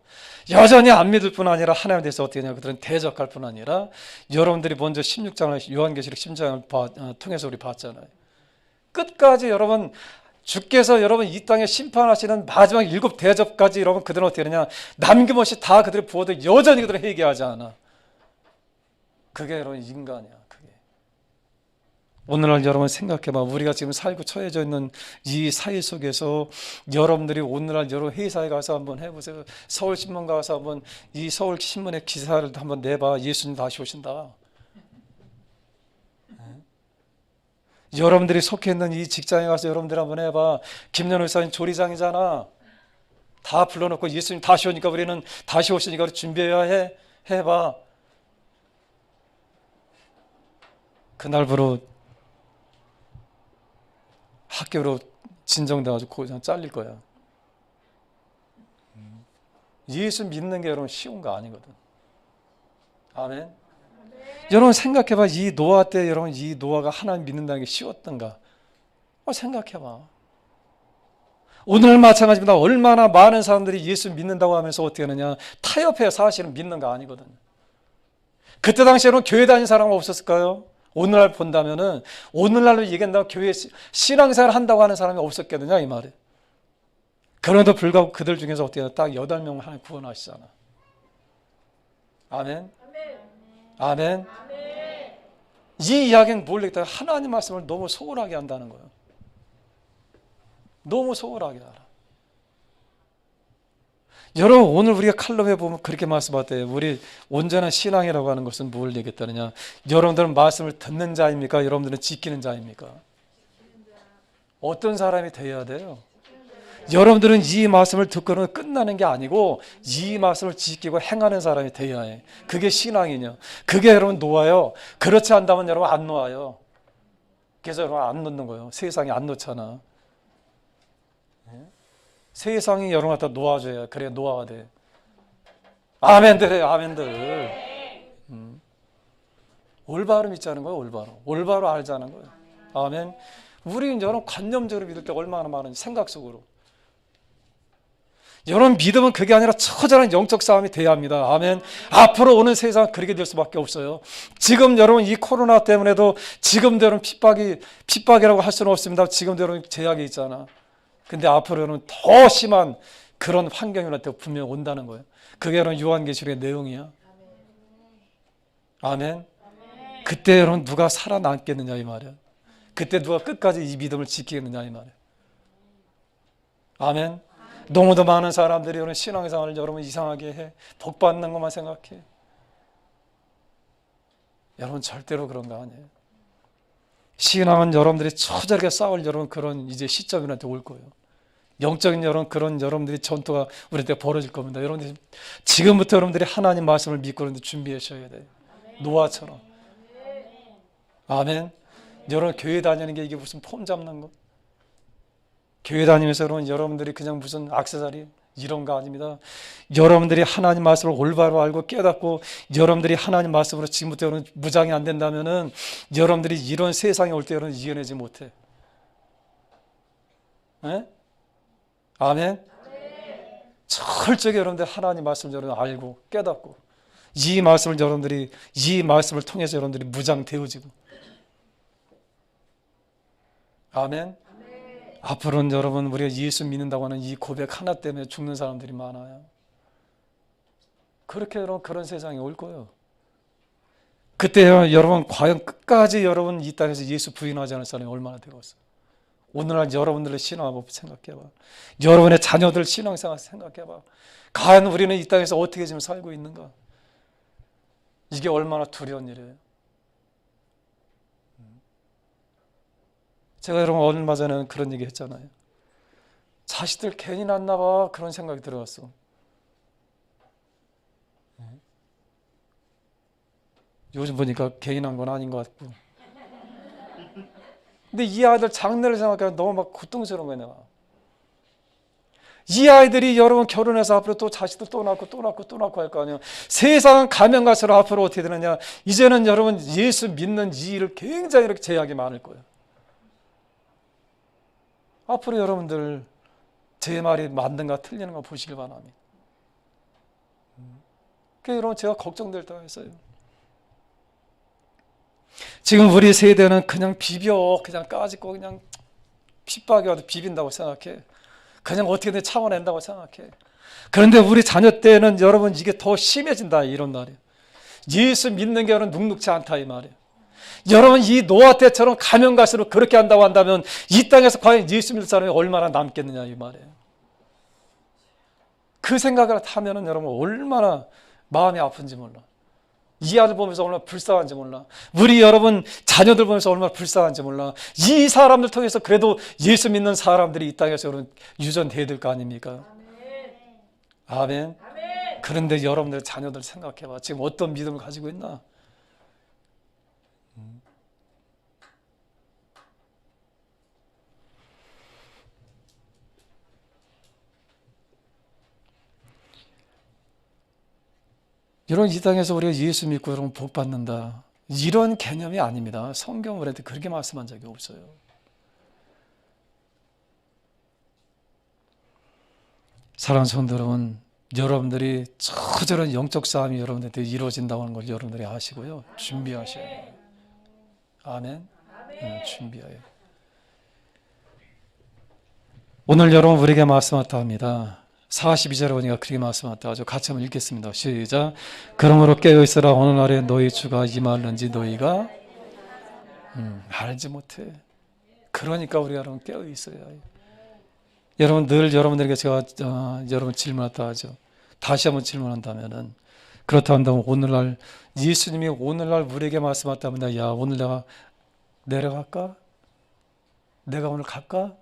여전히 안 믿을 뿐 아니라 하나님에 대해서 어떻게 하냐, 그들은 대적할 뿐 아니라 여러분들이 먼저 16장을 요한계시록 16장을 통해서 우리 봤잖아요. 끝까지 여러분 주께서 여러분 이 땅에 심판하시는 마지막 7 대접까지 여러분 그들은 어떻게 하느냐, 남김없이 다 그들이 부어도 여전히 그들은 회개하지 않아. 그게 여러분 인간이야. 오늘날 여러분 생각해봐. 우리가 지금 살고 처해져 있는 이 사회 속에서 여러분들이 오늘날 여러 회사에 가서 한번 해보세요. 서울신문 가서 한번 이 서울신문의 기사를 한번 내봐. 예수님 다시 오신다. 여러분들이 속해 있는 이 직장에 가서 여러분들 한번 해봐. 김연우 의사님 조리장이잖아. 다 불러놓고 예수님 다시 오니까 우리는 다시 오시니까 준비해야 해. 해봐. 그날부로 학교로 진정돼가지고 그냥 잘릴 거야. 예수 믿는 게 여러분 쉬운 거 아니거든. 아멘. 여러분 생각해봐. 이 노아 때 여러분 이 노아가 하나님 믿는다는 게 쉬웠던가? 생각해봐. 오늘 마찬가지입니다. 얼마나 많은 사람들이 예수 믿는다고 하면서 어떻게 하느냐, 타협해야 사실은 믿는 거 아니거든. 그때 당시에는 교회 다니는 사람은 없었을까요? 오늘날 본다면은, 오늘날로 얘기한다면 교회 신앙생활 한다고 하는 사람이 없었겠느냐 이 말이에요. 그런데도 불구하고 그들 중에서 어떻게 딱 8명 하나님 구원하시잖아. 아멘. 아멘. 이 이야기는 뭘 얘기했다? 하나님 말씀을 너무 소홀하게 한다는 거예요. 너무 소홀하게 알아. 여러분 오늘 우리가 칼럼에 보면 그렇게 말씀하대요. 우리 온전한 신앙이라고 하는 것은 뭘 얘기했다느냐. 여러분들은 말씀을 듣는 자입니까? 여러분들은 지키는 자입니까? 어떤 사람이 되어야 돼요? 여러분들은 이 말씀을 듣고는 끝나는 게 아니고 이 말씀을 지키고 행하는 사람이 되어야 해. 그게 신앙이냐. 그게 여러분 놓아요. 그렇지 않다면 여러분 안 놓아요. 그래서 여러분 안 놓는 거예요. 세상이 안 놓잖아. 세상이 여러분 갖다 놓아줘야 그래 놓아야 돼. 아멘들 해요. 아멘들. 올바로 믿자는 거예요. 올바로 알자는 거예요. 아멘. 우리는 여러분 관념적으로 믿을 때 얼마나 많은지 생각 속으로. 여러분 믿음은 그게 아니라 처절한 영적 싸움이 돼야 합니다. 아멘. 앞으로 오는 세상은 그렇게 될 수밖에 없어요. 지금 여러분 이 코로나 때문에도 지금도 여러분 핍박이라고 할 수는 없습니다. 지금도 여러분 제약이 있잖아. 근데 앞으로 여러분 더 심한 그런 환경이 분명히 온다는 거예요. 그게 여러분 요한계시록의 내용이야. 아멘. 그때 여러분 누가 살아남겠느냐 이 말이야. 그때 누가 끝까지 이 믿음을 지키겠느냐 이 말이야. 아멘. 너무도 많은 사람들이 여러분 신앙생활을 여러분 이상하게 해. 복 받는 것만 생각해. 여러분 절대로 그런 거 아니에요. 신앙은 여러분들이 처절하게 싸울 여러분 그런 이제 시점이 올 거예요. 영적인 그런 여러분들이 전투가 우리한테 벌어질 겁니다. 여러분들이 지금부터 여러분들이 하나님 말씀을 믿고 그런데 준비하셔야 돼요. 노아처럼. 아멘. 여러분 교회 다니는 게 이게 무슨 폼 잡는 거? 교회 다니면서 여러분들이 그냥 무슨 액세서리 이런 거 아닙니다. 여러분들이 하나님 말씀을 올바로 알고 깨닫고 여러분들이 하나님 말씀으로 지금부터 여러분 무장이 안 된다면은 여러분들이 이런 세상에 올 때 여러분 이겨내지 못해. 네? 아멘. 철저히 여러분들 하나님 말씀을 여러분 알고 깨닫고 이 말씀을 여러분들이 이 말씀을 통해서 여러분들이 무장되어지고. 아멘. 앞으로는 여러분 우리가 예수 믿는다고 하는 이 고백 하나 때문에 죽는 사람들이 많아요. 그렇게 여러분 그런 세상이 올 거예요. 그때 여러분 과연 끝까지 여러분 이 땅에서 예수 부인하지 않을 사람이 얼마나 되겠어요. 오늘날 여러분들의 신앙을 생각해봐. 여러분의 자녀들 신앙생활 생각해봐. 과연 우리는 이 땅에서 어떻게 지금 살고 있는가. 이게 얼마나 두려운 일이에요. 제가 여러분 얼마 전에는 그런 얘기 했잖아요. 자식들 괜히 낳나 봐 그런 생각이 들어갔어. 요즘 보니까 괜히 난 건 아닌 것 같고. 근데 이 아이들 장래를 생각하면 너무 막 고통스러운 거야 내가. 이 아이들이 여러분 결혼해서 앞으로 또 자식들 또 낳고 할 거 아니에요. 세상은 가면 갈수록 앞으로 어떻게 되느냐. 이제는 여러분 예수 믿는 이 일을 굉장히 이렇게 제약이 많을 거예요. 앞으로 여러분들 제 말이 맞는가 틀리는가 보시길 바랍니다. 그래서 여러분 제가 걱정될 때가 있어요. 지금 우리 세대는 그냥 그냥 까짓고 그냥 핍박이 와도 비빈다고 생각해. 그냥 어떻게든 참아낸다고 생각해. 그런데 우리 자녀 때는 여러분 이게 더 심해진다 이런 말이에요. 예수 믿는 게 여러분 눅눅지 않다 이 말이에요. 여러분 이 노아 때처럼 가면 갈수록 그렇게 한다고 한다면 이 땅에서 과연 예수 믿을 사람이 얼마나 남겠느냐 이 말이에요. 그 생각을 하면은 여러분 얼마나 마음이 아픈지 몰라. 이 아들 보면서 얼마나 불쌍한지 몰라. 우리 여러분 자녀들 보면서 얼마나 불쌍한지 몰라. 이 사람들 통해서 그래도 예수 믿는 사람들이 이 땅에서 여러분 유전돼야 될 거 아닙니까? 아멘. 그런데 여러분들 자녀들 생각해봐. 지금 어떤 믿음을 가지고 있나? 여러분 이 땅에서 우리가 예수 믿고 여러분 복 받는다 이런 개념이 아닙니다. 성경을 우리한테 그렇게 말씀한 적이 없어요. 사랑하는 성도 여러분, 여러분들이 처절한 영적 싸움이 여러분들한테 이루어진다고 하는 걸 여러분들이 아시고요. 준비하셔야 돼요. 아멘. 네, 준비해요. 오늘 여러분 우리에게 말씀하다 합니다. 42절에 보니까 그렇게 말씀하다 하죠. 같이 한번 읽겠습니다. 시작. 그러므로 깨어있으라. 어느 날에 너희 주가 임하는지 너희가 알지 못해. 그러니까 우리가 여러분 깨어있어야 해요. 여러분 늘 여러분들에게 제가 여러분 질문했다 하죠. 다시 한번 질문한다면은 그렇다 한다면 오늘날 예수님이 오늘날 우리에게 말씀하셨다면 야 오늘 내가 내려갈까? 내가 오늘 갈까?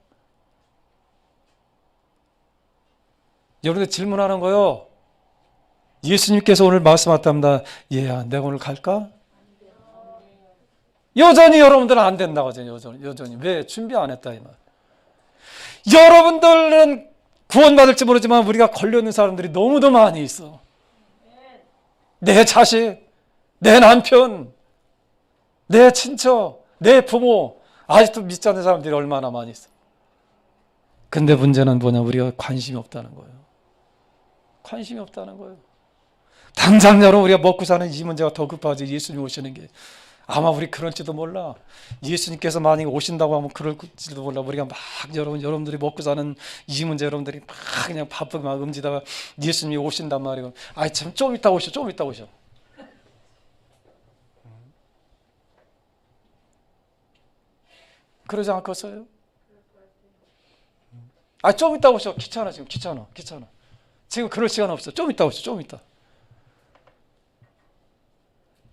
여러분들 질문하는 거요. 예수님께서 오늘 말씀하셨답니다. 얘야 내가 오늘 갈까? 여전히 여러분들은 안 된다고 하죠. 여전히. 왜? 준비 안 했다 이 말. 여러분들은 구원받을지 모르지만 우리가 걸려있는 사람들이 너무도 많이 있어. 내 자식, 내 남편, 내 친척, 내 부모 아직도 믿지 않는 사람들이 얼마나 많이 있어. 근데 문제는 뭐냐? 우리가 관심이 없다는 거예요. 관심이 없다는 거예요. 당장 여러분 우리가 먹고 사는 이 문제가 더 급하지. 예수님 오시는 게 아마 우리 그럴지도 몰라. 예수님께서 만약에 오신다고 하면 그럴지도 몰라. 우리가 막 여러분들이 먹고 사는 이 문제 여러분들이 막 그냥 바쁘게 막 음지다가 예수님이 오신단 말이에요. 아이 참 좀 이따 오셔. 좀 이따 오셔. 그러지 않겠어요? 아 좀 이따 오셔. 귀찮아 지금 귀찮아. 지금 그럴 시간 없어. 좀 이따 오셔. 좀 이따.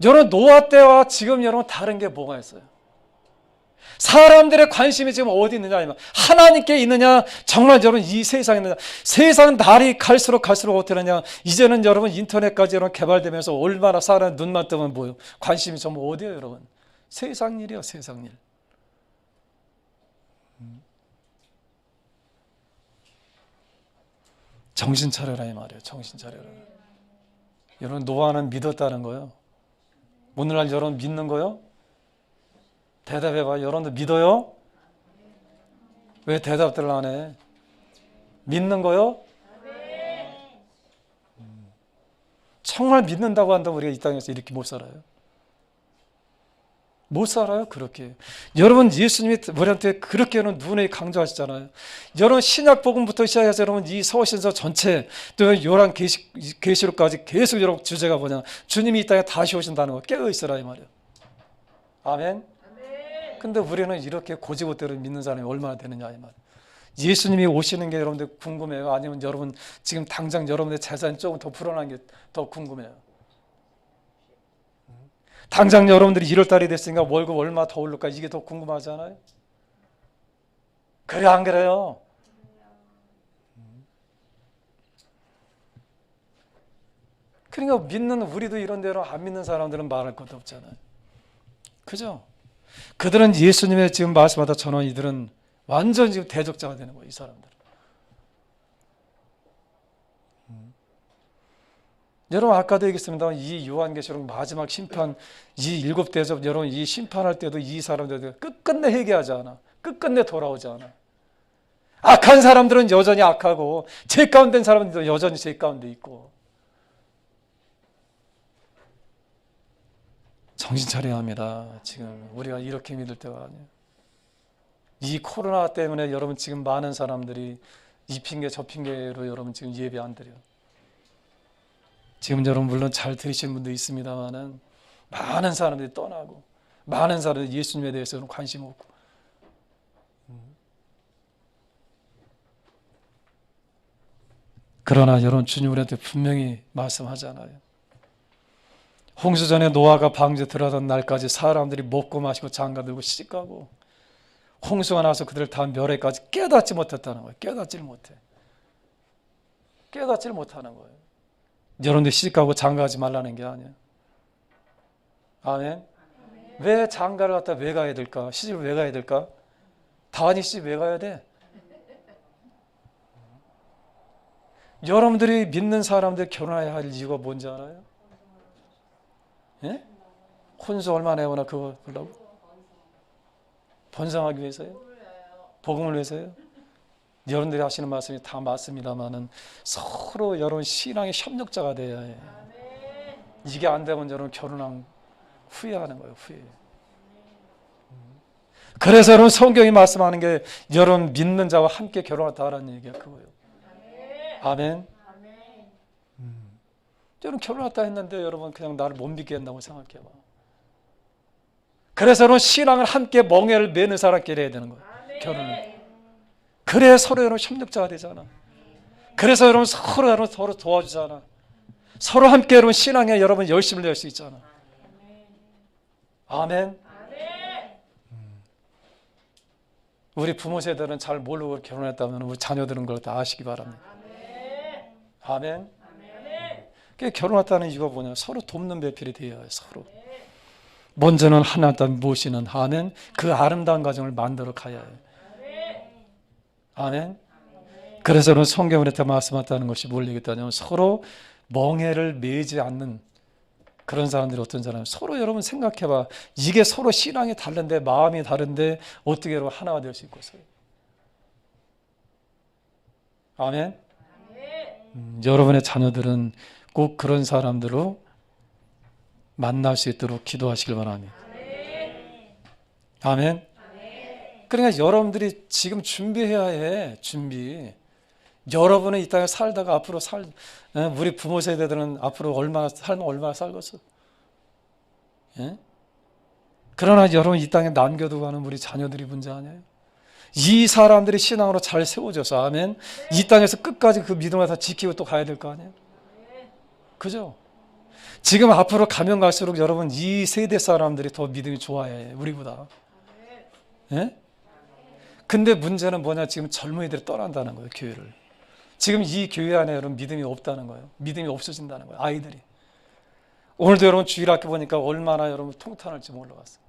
여러분 노아 때와 지금 여러분 다른 게 뭐가 있어요? 사람들의 관심이 지금 어디 있느냐 아니면 하나님께 있느냐 정말 여러분 이 세상에 있느냐. 세상은 날이 갈수록 어떻게 되느냐. 이제는 여러분 인터넷까지 여러분 개발되면서 얼마나 사람 눈만 뜨면 뭐예요? 관심이 전부 어디예요 여러분? 세상 일이요 세상 일. 정신 차려라 이 말이에요. 정신 차려라. 여러분 노아는 믿었다는 거예요. 오늘날 여러분 믿는 거요? 대답해봐. 여러분들 믿어요? 왜 대답들을 안 해? 믿는 거요? 정말 믿는다고 한다면 우리가 이 땅에서 이렇게 못 살아요? 못 살아요 그렇게. 여러분 예수님이 우리한테 그렇게는 눈에 강조하시잖아요. 여러분 신약복음부터 시작해서 여러분 이 서신서 전체 또 요한 계시록까지 계속 여러분 주제가 뭐냐. 주님이 이 땅에 다시 오신다는 거 깨어있으라 이 말이에요. 아멘. 근데 우리는 이렇게 고지고대로 믿는 사람이 얼마나 되느냐 이 말. 예수님이 오시는 게 여러분들 궁금해요? 아니면 여러분 지금 당장 여러분의 재산이 조금 더 불어난 게 더 궁금해요? 당장 여러분들이 1월달이 됐으니까 월급 얼마 더 오를까 이게 더 궁금하잖아요. 그래 안 그래요? 그러니까 믿는 우리도 이런 대로 안 믿는 사람들은 말할 것도 없잖아요. 그죠? 그들은 예수님의 지금 말씀하다 전원 이들은 완전 지금 대적자가 되는 거예요. 이 사람들은. 여러분 아까도 얘기했습니다. 이 요한계시록 마지막 심판 이 7대접 여러분 이 심판할 때도 이 사람들 끝끝내 회개하지 않아. 끝끝내 돌아오지 않아. 악한 사람들은 여전히 악하고 죄 가운데 있는 사람들도 여전히 죄 가운데 있고. 정신 차려야 합니다. 지금 우리가 이렇게 믿을 때가 아니에요. 이 코로나 때문에 여러분 지금 많은 사람들이 이 핑계 저 핑계로 여러분 지금 예배 안 드려요. 지금 여러분 물론 잘 들으시는 분도 있습니다만은 많은 사람들이 떠나고 많은 사람들이 예수님에 대해서는 관심 없고. 그러나 여러분 주님 우리한테 분명히 말씀하잖아요. 홍수전에 노아가 방주에 들어가던 날까지 사람들이 먹고 마시고 장가들고 시집가고 홍수가 나서 그들을 다 멸해까지 깨닫지 못했다는 거예요. 깨닫지를 못해. 깨닫지를 못하는 거예요. 여러분들 시집가고 장가하지 말라는 게 아니에요. 아멘. 왜 장가를 갖다 왜 가야 될까? 시집을 왜 가야 될까? 다니 시집 왜 가야 돼? 여러분들이 믿는 사람들 결혼해야 할 이유가 뭔지 알아요? 예? 혼수 얼마나 해오나 그거 보려고? 번성하기 위해서요? 복음을 위해서요? 여러분들이 하시는 말씀이 다 맞습니다만은 서로 여러분 신앙의 협력자가 돼야 해요. 이게 안 되면 여러분 결혼하면 후회하는 거예요. 후회. 그래서 여러분 성경이 말씀하는 게 여러분 믿는 자와 함께 결혼하다라는 얘기가 그거예요. 아멘. 여러분 결혼했다 했는데 여러분 그냥 나를 못 믿게 한다고 생각해봐. 그래서 여러분 신앙을 함께 멍에를 매는 사람끼리 해야 되는 거예요. 결혼을. 그래 서로 여러분 협력자가 되잖아. 그래서 여러분 서로 여러분 서로 도와주잖아. 서로 함께 여러분 신앙에 여러분 열심을 낼 수 있잖아. 아멘. 우리 부모 세대는 잘 모르고 결혼했다면 우리 자녀들은 그걸 다 아시기 바랍니다. 아멘. 결혼했다는 이유가 뭐냐? 서로 돕는 배필이 되어야 해요. 서로. 먼저는 하나님 모시는 아멘. 그 아름다운 가정을 만들어 가야 해요. 아멘. 그래서 오늘 성경을 때 말씀하셨다는 것이 뭘 얘기했다냐면 서로 멍해를 매지 않는 그런 사람들이 어떤 사람 서로 여러분 생각해봐. 이게 서로 신앙이 다른데 마음이 다른데 어떻게 여러분 하나가 될 수 있겠어요? 아멘. 여러분의 자녀들은 꼭 그런 사람들로 만날 수 있도록 기도하시길 바랍니다. 아멘. 그러니까 여러분들이 지금 준비해야 해. 준비. 여러분은 이 땅에 살다가 앞으로 우리 부모 세대들은 앞으로 살면 얼마나 살겠어. 예? 그러나 여러분 이 땅에 남겨두고 가는 우리 자녀들이 문제 아니에요. 이 사람들이 신앙으로 잘 세워져서 아멘. 이 땅에서 끝까지 그 믿음을 다 지키고 또 가야 될 거 아니에요. 그죠? 지금 앞으로 가면 갈수록 여러분 이 세대 사람들이 더 믿음이 좋아해. 우리보다. 예? 근데 문제는 뭐냐? 지금 젊은이들이 떠난다는 거예요. 교회를. 지금 이 교회 안에 여러분 믿음이 없다는 거예요. 믿음이 없어진다는 거예요. 아이들이. 오늘도 여러분 주일학교 보니까 얼마나 여러분 통탄할지 몰라봤어요.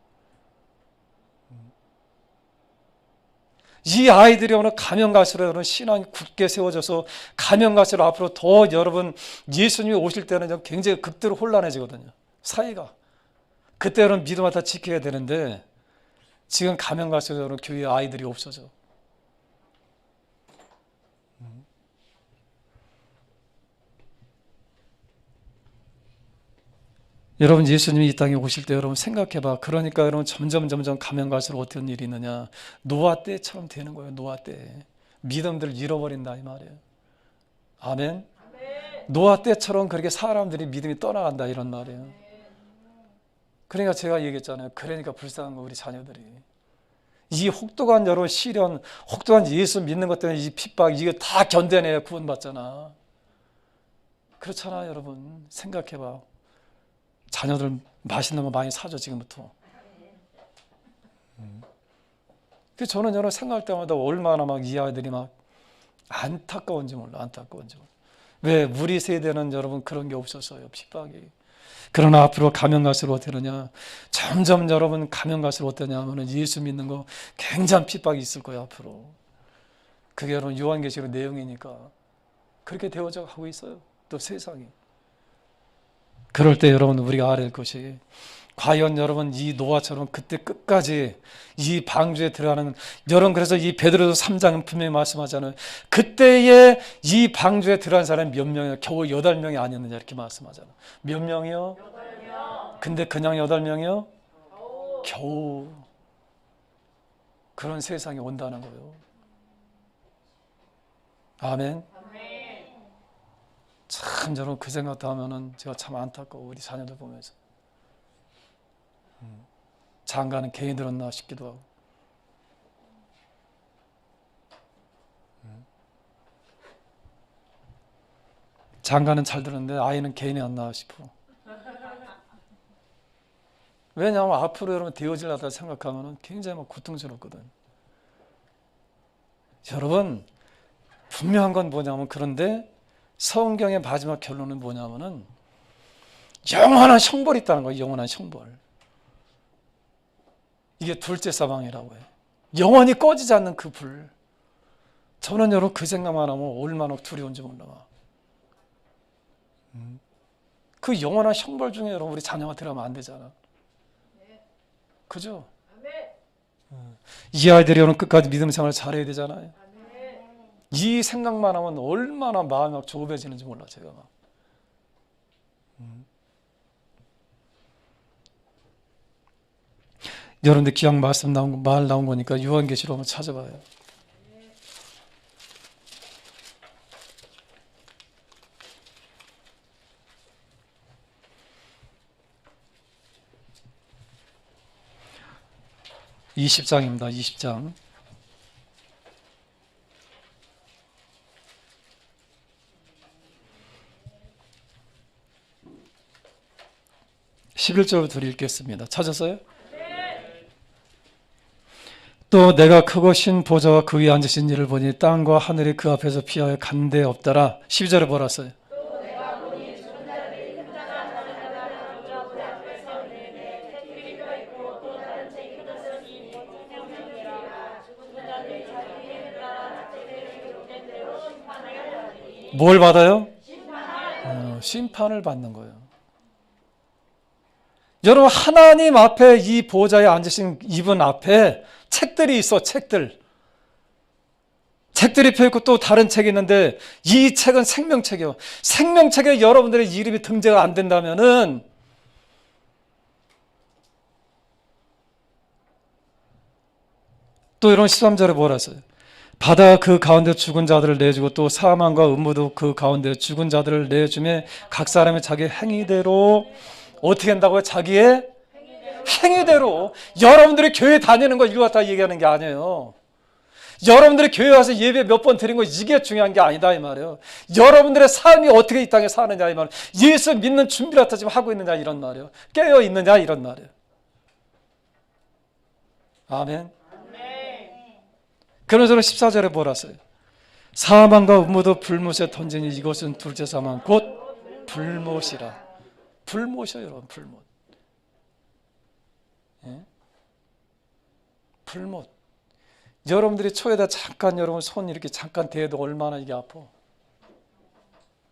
이 아이들이 오늘 가면 갈수록 여러분 신앙이 굳게 세워져서 가면 갈수록 앞으로 더 여러분 예수님이 오실 때는 굉장히 극도로 혼란해지거든요. 사이가. 그때 여러분 믿음을 다 지켜야 되는데 지금 가면 갈수록 여러분 교회 아이들이 없어져. 여러분 예수님이 이 땅에 오실 때 여러분 생각해봐. 그러니까 여러분 점점 가면 갈수록 어떤 일이 있느냐. 노아 때처럼 되는 거예요. 노아 때. 믿음들을 잃어버린다 이 말이에요. 아멘. 노아 때처럼 그렇게 사람들이 믿음이 떠나간다 이런 말이에요. 그러니까 제가 얘기했잖아요. 그러니까 불쌍한 거 우리 자녀들이. 이 혹독한 여러 시련, 혹독한 예수 믿는 것 때문에 이 핍박 이게 다 견뎌내야 구원받잖아. 그렇잖아 여러분. 생각해봐. 자녀들 맛있는 거 많이 사줘 지금부터. 그래서 저는 여러 생각할 때마다 얼마나 막 이 아이들이 막 안타까운지 몰라. 안타까운지 몰라. 왜? 우리 세대는 여러분 그런 게 없었어요. 핍박이. 그러나 앞으로 가면 갈수록 어떻게 되느냐. 점점 여러분 가면 갈수록 어떠냐 하면 예수 믿는 거 굉장한 핍박이 있을 거예요. 앞으로. 그게 여러분 요한계시록 내용이니까 그렇게 되어져 가고 있어요. 또 세상이. 그럴 때 여러분 우리가 알아야 할 것이 과연 여러분 이 노아처럼 그때 끝까지 이 방주에 들어가는 여러분 그래서 이 베드로서 3장은 분명히 말씀하잖아요. 그때에 이 방주에 들어간 사람이 몇 명이요? 겨우 8명이 아니었느냐 이렇게 말씀하잖아요. 몇 명이요? 8명. 근데 그냥 8명이요? 겨우. 그런 세상이 온다는 거예요. 아멘. 참 여러분 그 생각도 하면은 제가 참 안타까워. 우리 자녀들 보면서 장가는 괜히 들었나 싶기도 하고. 장가는 잘 들었는데 아이는 괜히 안 나와 싶어. 왜냐하면 앞으로 여러분 되어질라다 생각하면 굉장히 막 고통스럽거든. 여러분 분명한 건 뭐냐면 그런데 성경의 마지막 결론은 뭐냐면은 영원한 형벌이 있다는 거예요. 영원한 형벌. 이게 둘째 사망이라고 해요. 영원히 꺼지지 않는 그 불. 저는 여러분 그 생각만 하면 얼마나 두려운지 몰라. 그 영원한 형벌 중에 여러분 우리 자녀가 들어가면 안 되잖아. 그죠? 이 아이들이 오늘 끝까지 믿음 생활을 잘해야 되잖아요. 이 생각만 하면 얼마나 마음이 막 조급해지는지 몰라 제가 막. 여러분들 기왕 말 나온 거니까 요한계시록 한번 찾아봐요. (20장입니다) 20장 11절부터 읽겠습니다. 찾았어요? 또 내가 크고 신 보좌와 그 위에 앉으신 이를 보니 땅과 하늘이 그 앞에서 피하여 간데 없더라. 12절에 뭐라 써요? 뭘 받아요? 심판을 받는 거예요. 여러분, 하나님 앞에 이 보좌에 앉으신 이분 앞에 책들이 있어. 책들이 펴있고 또 다른 책이 있는데 이 책은 생명책이에요. 생명책에 여러분들의 이름이 등재가 안 된다면은 또 이런 13절에 뭐라 써요? 바다 그 가운데 죽은 자들을 내주고 또 사망과 음부도 그 가운데 죽은 자들을 내주며 각 사람이 자기 행위대로 어떻게 한다고요? 자기의 행위대로. 여러분들이 교회 다니는 거 이거 갖다 얘기하는 게 아니에요. 여러분들이 교회 와서 예배 몇 번 드린 거 이게 중요한 게 아니다 이 말이에요. 여러분들의 삶이 어떻게 이 땅에 사느냐 이 말이에요. 예수 믿는 준비를 갖다 지금 하고 있느냐 이런 말이에요. 깨어 있느냐 이런 말이에요. 아멘. 그러면서 14절에 뭐라 써요? 사망과 음모도 불못에 던지니 이것은 둘째 사망 곧 불못이라. 불못이에요 여러분. 불못. 예? 불못. 여러분들이 초에다 잠깐 여러분 손 이렇게 잠깐 대도 얼마나 이게 아파.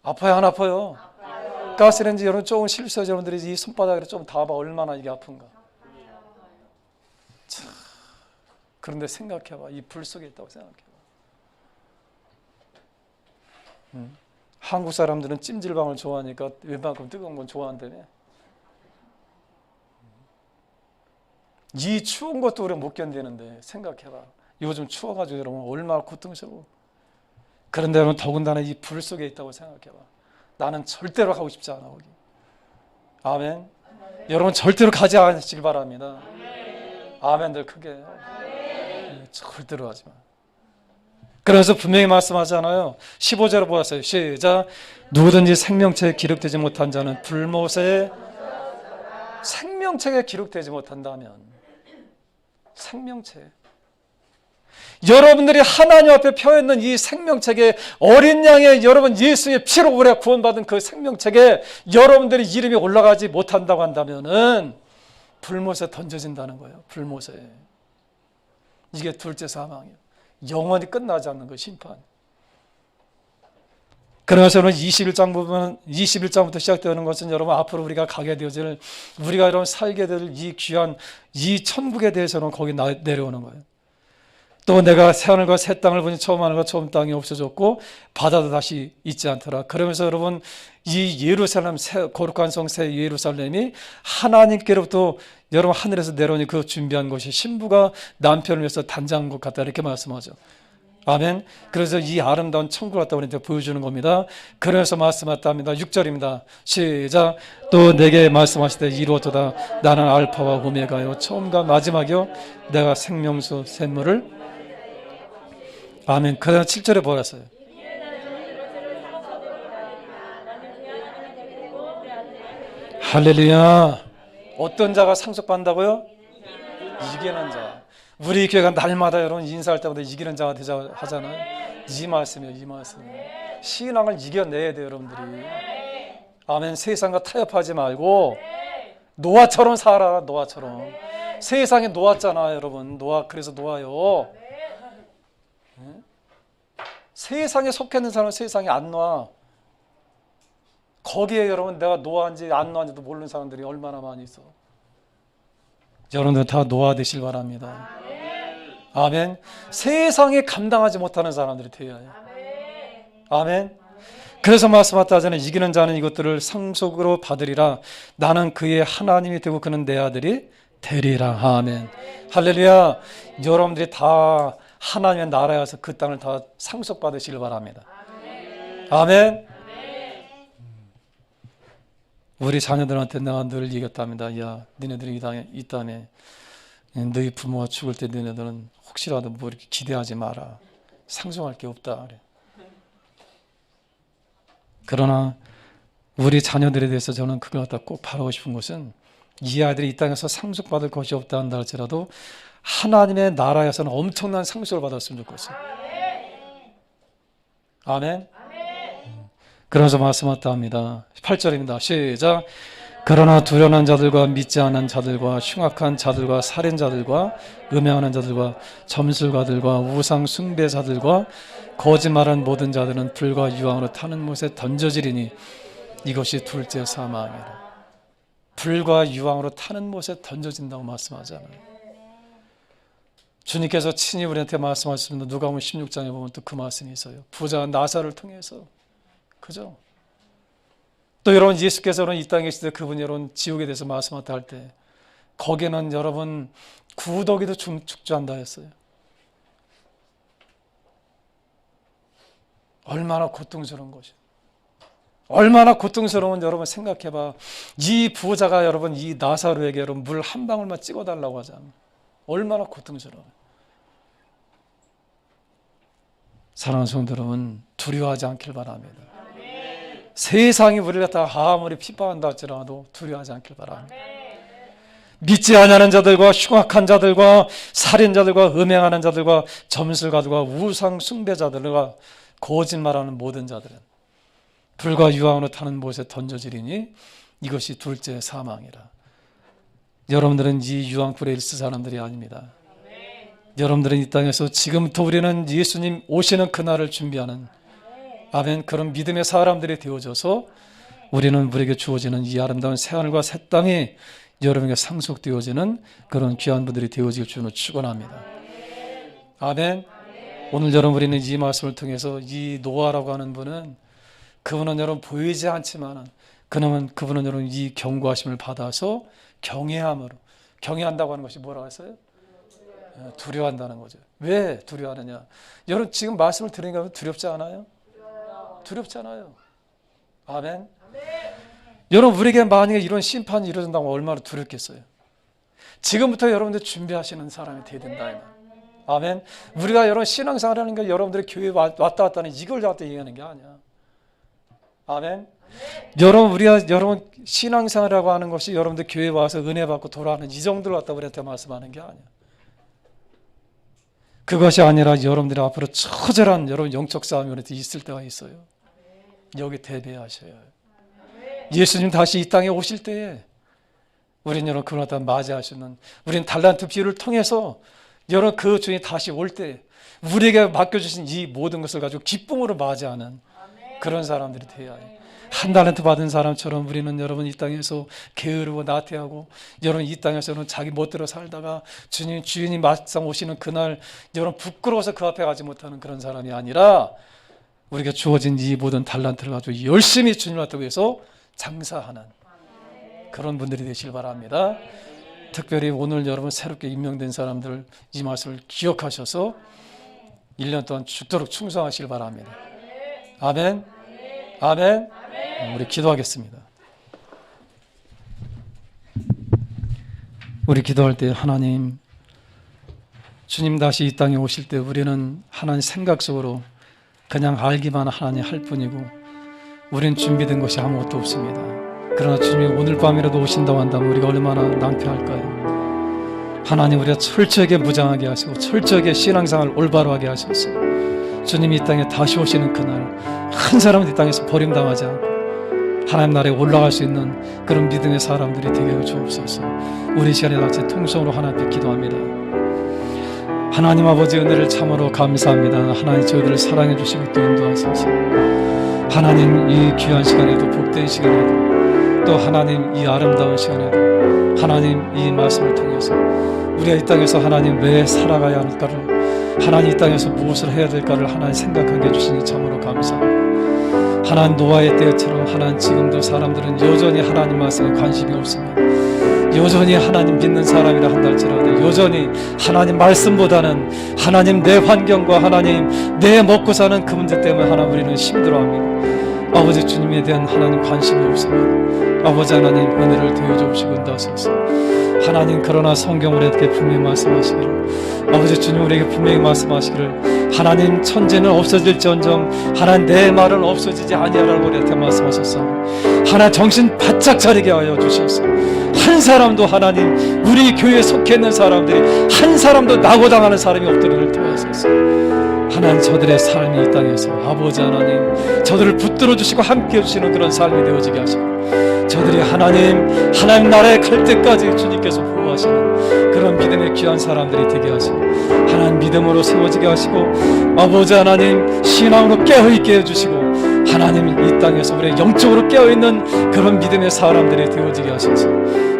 아파요 안 아파요? 가스레인지 여러분 조금 실수해서 여러분들이 이 손바닥으로 좀 닿아봐 얼마나 이게 아픈가. 참. 그런데 생각해봐. 이 불 속에 있다고 생각해봐. 한국 사람들은 찜질방을 좋아하니까 웬만큼 뜨거운 건 좋아한다며. 이 추운 것도 우리가 못 견디는데 생각해봐. 요즘 추워가지고 여러분 얼마나 고통스러워. 그런데 여러분 더군다나 이 불 속에 있다고 생각해봐. 나는 절대로 가고 싶지 않아 거기. 아멘. 여러분 절대로 가지 않으시길 바랍니다. 아멘들 크게. 절대로 하지 마. 그래서 분명히 말씀하잖아요. 15절에 보았어요. 시작. 누구든지 생명책에 기록되지 못한 자는 불못에. 생명책에 기록되지 못한다면 생명책. 여러분들이 하나님 앞에 펴있는 이 생명책에 어린 양의 여러분 예수의 피로 우리가 구원받은 그 생명책에 여러분들이 이름이 올라가지 못한다고 한다면은 불못에 던져진다는 거예요. 불못에. 이게 둘째 사망이에요. 영원히 끝나지 않는 그 심판. 그러면서는 21장 보면 21장부터 시작되는 것은 여러분 앞으로 우리가 가게 되어질 우리가 여러분 살게 될 이 귀한 이 천국에 대해서는 거기 내려오는 거예요. 또 내가 새하늘과 새 땅을 보니 처음 하늘과 처음 땅이 없어졌고 바다도 다시 있지 않더라. 그러면서 여러분 이 예루살렘 거룩한 성 새 예루살렘이 하나님께로부터 여러분 하늘에서 내려오니 그 준비한 것이 신부가 남편을 위해서 단장한 것 같다 이렇게 말씀하죠. 아멘. 그래서 이 아름다운 천국을 갖다 우리한테 보여주는 겁니다. 그래서 말씀하답니다. 6절입니다. 시작. 또 내게 말씀하시되 이루어도다. 나는 알파와 오메가요 처음과 마지막이요 내가 생명수 샘물을. 아멘. 그다음 7절에 뭐라 써요? 할렐루야. 어떤 자가 상속받는다고요? 이기는 자. 우리 교회가 날마다 여러분 인사할 때마다 이기는 자가 되자 하잖아요. 이 말씀이에요. 이 말씀. 신앙을 이겨내야 돼요 여러분들이. 아멘. 세상과 타협하지 말고 노아처럼 살아. 노아처럼. 세상에 놓았잖아 여러분. 노아. 그래서 놓아요. 세상에 속해 있는 사람은 세상에 안 놔. 거기에 여러분 내가 노아인지 안 노아인지도 모르는 사람들이 얼마나 많이 있어. 여러분들 다 노아 되실 바랍니다. 아멘. 세상에 감당하지 못하는 사람들이 되어야 해요. 아멘. 그래서 말씀하셨잖아요. 이기는 자는 이것들을 상속으로 받으리라. 나는 그의 하나님이 되고 그는 내 아들이 되리라. 아멘. 할렐루야. 여러분들이 다 하나님의 나라에 와서 그 땅을 다 상속받으시길 바랍니다. 아멘. 우리 자녀들한테 내가 늘 얘기했답니다. 야, 니네들이 이 땅에 너희 부모가 죽을 때 너희들은 혹시라도 뭐 이렇게 기대하지 마라. 상속할 게 없다. 그래. 그러나 우리 자녀들에 대해서 저는 그걸 갖다 꼭 바라고 싶은 것은 이 아이들이 이 땅에서 상속받을 것이 없다 한다 할지라도 하나님의 나라에서는 엄청난 상속을 받았으면 좋겠어요. 아멘. 그래서 말씀하다 합니다. 8절입니다. 시작. 그러나 두려운 자들과 믿지 않은 자들과 흉악한 자들과 살인자들과 음행하는 자들과 점술가들과 우상 숭배자들과 거짓말하는 모든 자들은 불과 유황으로 타는 못에 던져지리니 이것이 둘째 사망이라. 불과 유황으로 타는 못에 던져진다고 말씀하잖아요. 주님께서 친히 우리한테 말씀하셨습니다. 누가복음 16장에 보면 또 그 말씀이 있어요. 부자 나사를 통해서. 그죠? 또 여러분 예수께서는 이 땅에 계실 때 그분이 여러분 지옥에 대해서 말씀하다 할 때 거기는 여러분 구더기도 축제한다 했어요. 얼마나 고통스러운 것이요. 얼마나 고통스러운 여러분 생각해봐. 이 부자가 여러분 이 나사로에게 여러분 물 한 방울만 찍어달라고 하잖아요. 얼마나 고통스러워요. 사랑하는 성도 여러분, 두려워하지 않길 바랍니다. 세상이 우리를 갖다가 아무리 핍박한다 할지라도 두려워하지 않길 바랍니다. 믿지 않는 자들과 흉악한 자들과 살인자들과 음행하는 자들과 점술가들과 우상 숭배자들과 거짓말하는 모든 자들은 불과 유황으로 타는 못에 던져지리니 이것이 둘째 사망이라. 여러분들은 이 유황불에 있을 사람들이 아닙니다. 여러분들은 이 땅에서 지금부터 우리는 예수님 오시는 그날을 준비하는 아멘 그런 믿음의 사람들이 되어져서 우리는 우리에게 주어지는 이 아름다운 새하늘과 새 땅이 여러분에게 상속되어지는 그런 귀한 분들이 되어질 줄로 축원합니다. 아멘. 오늘 여러분 우리는 이 말씀을 통해서 이 노아라고 하는 분은 그분은 여러분 보이지 않지만 그분은 여러분 이 경고하심을 받아서 경외함으로 경외한다고 하는 것이 뭐라고 했어요? 두려워한다는 거죠. 왜 두려워하느냐? 여러분 지금 말씀을 들으니까 두렵지 않아요? 두렵지 않아요. 아멘. 여러분 우리에게 만약에 이런 심판이 이루어진다면 얼마나 두렵겠어요. 지금부터 여러분들 준비하시는 사람이 되어야 된다. 아멘. 우리가 여러분 신앙생활하는 게 여러분들이 교회에 왔다 갔다는 이걸 갖다 얘기하는 게 아니야. 아멘. 여러분 우리가 여러분 신앙생활이라고 하는 것이 여러분들 교회에 와서 은혜 받고 돌아가는 이 정도를 갖다 우리한테 말씀하는 게 아니야. 그것이 아니라 여러분들이 앞으로 처절한 여러분 영적 싸움이 우리한테 있을 때가 있어요. 여기 대비하셔야 해요. 예수님 다시 이 땅에 오실 때에 우리는 여러분 그걸 갖다 맞이하시는 우리는 달란트 비유를 통해서 여러분 그 주인이 다시 올 때 우리에게 맡겨주신 이 모든 것을 가지고 기쁨으로 맞이하는 그런 사람들이 되어야 해요. 한 달란트 받은 사람처럼 우리는 여러분 이 땅에서 게으르고 나태하고 여러분 이 땅에서는 자기 멋대로 살다가 주인이 막상 오시는 그날 여러분 부끄러워서 그 앞에 가지 못하는 그런 사람이 아니라 우리가 주어진 이 모든 달란트를 가지고 열심히 주님을 앞에 위해서 장사하는 그런 분들이 되시길 바랍니다. 특별히 오늘 여러분 새롭게 임명된 사람들 이 말씀을 기억하셔서 1년 동안 죽도록 충성하시길 바랍니다. 아멘. 아멘. 우리 기도하겠습니다. 우리 기도할 때 하나님 주님 다시 이 땅에 오실 때 우리는 하나님 생각 속으로 그냥 알기만 하나님 할 뿐이고 우리는 준비된 것이 아무것도 없습니다. 그러나 주님이 오늘 밤이라도 오신다고 한다면 우리가 얼마나 낭패할까요? 하나님 우리가 철저하게 무장하게 하시고 철저하게 신앙생활을 올바로 하게 하셔서 주님이 이 땅에 다시 오시는 그날 한 사람은 이 땅에서 버림당하지 않고 하나님 나라에 올라갈 수 있는 그런 믿음의 사람들이 되게 하여 주옵소서. 우리 시간에 같이 통성으로 하나님께 기도합니다. 하나님 아버지 은혜를 참으로 감사합니다. 하나님 저희들을 사랑해 주시고 또 인도하소서. 하나님 이 귀한 시간에도 복된 시간에도 또 하나님 이 아름다운 시간에도 하나님 이 말씀을 통해서 우리가 이 땅에서 하나님 왜 살아가야 할까를 하나님 이 땅에서 무엇을 해야 될까를 하나님 생각하게 해주시니 참으로 감사합니다. 하나님 노아의 때처럼 하나님 지금도 사람들은 여전히 하나님 말씀에 관심이 없습니다. 여전히 하나님 믿는 사람이라 한다 할지라도 여전히 하나님 말씀보다는 하나님 내 환경과 하나님 내 먹고 사는 그 문제 때문에 하나님 우리는 힘들어합니다. 아버지 주님에 대한 하나님 관심이 없습니다. 아버지 하나님 은혜를 되어 주시고 인도하소서. 하나님 그러나 성경을 이렇게 분명히 말씀하시기를 아버지 주님 우리에게 분명히 말씀하시기를 하나님 천지는 없어질지언정 하나님 내 말은 없어지지 아니하라고 우리한테 말씀하셨어. 하나 정신 바짝 차리게 하여 주시옵소서. 한 사람도 하나님 우리 교회에 속해 있는 사람들이 한 사람도 낙오당하는 사람이 없도록 도와주소서. 하나님 저들의 삶이 이 땅에서 아버지 하나님 저들을 붙들어 주시고 함께 해주시는 그런 삶이 되어지게 하시고 저들이 하나님 나라에 갈 때까지 주님께서 보호하시는 그런 믿음의 귀한 사람들이 되게 하시고 하나님 믿음으로 세워지게 하시고 아버지 하나님 신앙으로 깨어있게 해주시고 하나님 이 땅에서 우리 영적으로 깨어있는 그런 믿음의 사람들이 되어지게 하셔서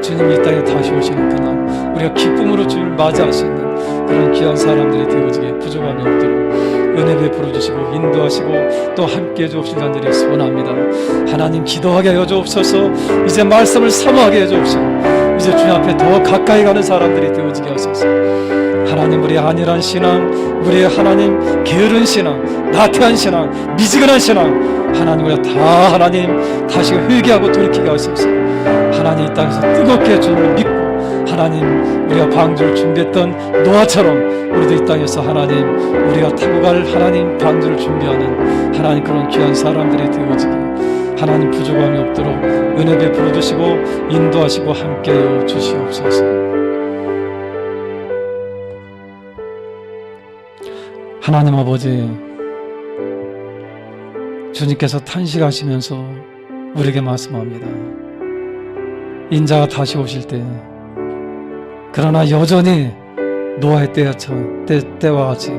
주님 이 땅에 다시 오시는 그날 우리가 기쁨으로 주님을 맞이할 수 있는 그런 귀한 사람들이 되어지게 부족함이 없도록 은혜 베풀어 주시고 인도하시고 또 함께 해주옵실 간절히 소원합니다. 하나님 기도하게 해주옵소서. 이제 말씀을 사모하게 해주옵시고 이제 주님 앞에 더 가까이 가는 사람들이 되어지게 하소서. 하나님 우리의 안일한 신앙 우리의 하나님 게으른 신앙 나태한 신앙 미지근한 신앙 하나님 우리가 다 하나님 다시 회개하고 돌이키게 하소서. 하나님 이 땅에서 뜨겁게 주님을 믿고 하나님 우리가 방주를 준비했던 노아처럼 우리도 이 땅에서 하나님 우리가 타고 갈 하나님 방주를 준비하는 하나님 그런 귀한 사람들이 되어지기 하나님 부족함이 없도록 은혜 베풀어 주시고 인도하시고 함께하여 주시옵소서. 하나님 아버지 주님께서 탄식하시면서 우리에게 말씀합니다. 인자가 다시 오실 때 그러나 여전히 노아의 때와 같이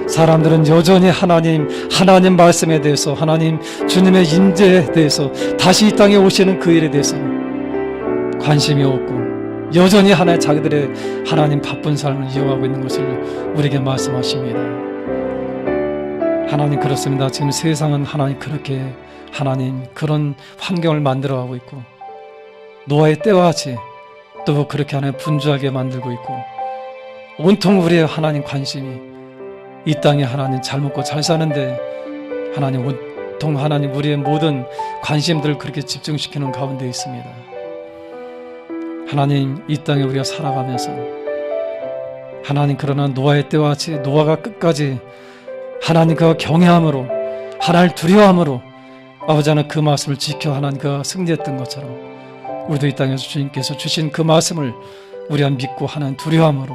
사람들은 여전히 하나님 말씀에 대해서 하나님 주님의 임재에 대해서 다시 이 땅에 오시는 그 일에 대해서 관심이 없고 여전히 자기들의 하나님 바쁜 삶을 이어가고 있는 것을 우리에게 말씀하십니다. 하나님 그렇습니다. 지금 세상은 하나님 그렇게 하나님 그런 환경을 만들어가고 있고 노아의 때와 같이 또 그렇게 하나님 분주하게 만들고 있고 온통 우리의 하나님 관심이 이 땅에 하나님 잘 먹고 잘 사는데 하나님 온통 하나님 우리의 모든 관심들을 그렇게 집중시키는 가운데 있습니다. 하나님 이 땅에 우리가 살아가면서 하나님 그러나 노아의 때와 같이 노아가 끝까지 하나님 그 경외함으로 하나님을 두려워함으로 아버지 하나님 그 말씀을 지켜 하나님 그 승리했던 것처럼 우리도 이 땅에서 주님께서 주신 그 말씀을 우리가 믿고 하나님 두려움으로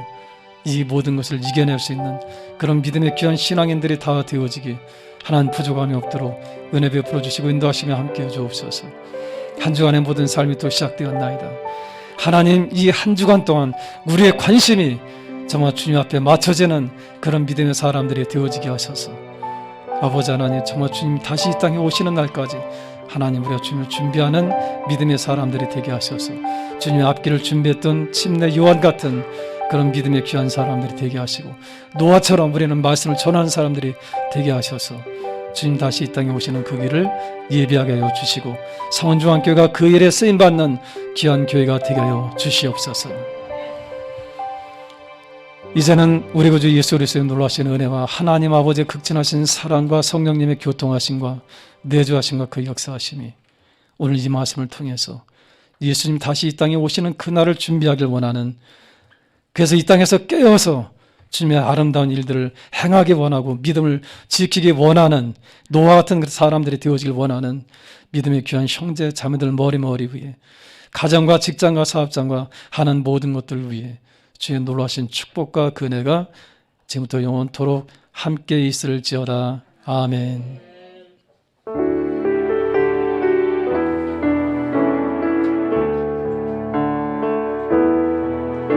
이 모든 것을 이겨낼 수 있는 그런 믿음의 귀한 신앙인들이 다 되어지기 하나님 부족함이 없도록 은혜 베풀어 주시고 인도하시며 함께 해주옵소서. 한 주간의 모든 삶이 또 시작되었나이다. 하나님 이 한 주간 동안 우리의 관심이 정말 주님 앞에 맞춰지는 그런 믿음의 사람들이 되어지게 하셔서 아버지 하나님 정말 주님 다시 이 땅에 오시는 날까지 하나님 우리가 주님을 준비하는 믿음의 사람들이 되게 하셔서 주님의 앞길을 준비했던 침례 요한 같은 그런 믿음의 귀한 사람들이 되게 하시고 노아처럼 우리는 말씀을 전하는 사람들이 되게 하셔서 주님 다시 이 땅에 오시는 그 길을 예비하게 하여 주시고 성원중앙교회가 그 일에 쓰임받는 귀한 교회가 되게 하여 주시옵소서. 이제는 우리 구주 예수 그리스도의 놀라신 은혜와 하나님 아버지의 극진하신 사랑과 성령님의 교통하심과 내주하심과 그 역사하심이 오늘 이 말씀을 통해서 예수님 다시 이 땅에 오시는 그날을 준비하길 원하는, 그래서 이 땅에서 깨어서 주님의 아름다운 일들을 행하기 원하고 믿음을 지키기 원하는 노아 같은 사람들이 되어지길 원하는 믿음의 귀한 형제 자매들 머리 위에 가정과 직장과 사업장과 하는 모든 것들을 위해 주의 놀라신 축복과 은혜가 지금부터 영원토록 함께 있을지어다. 아멘.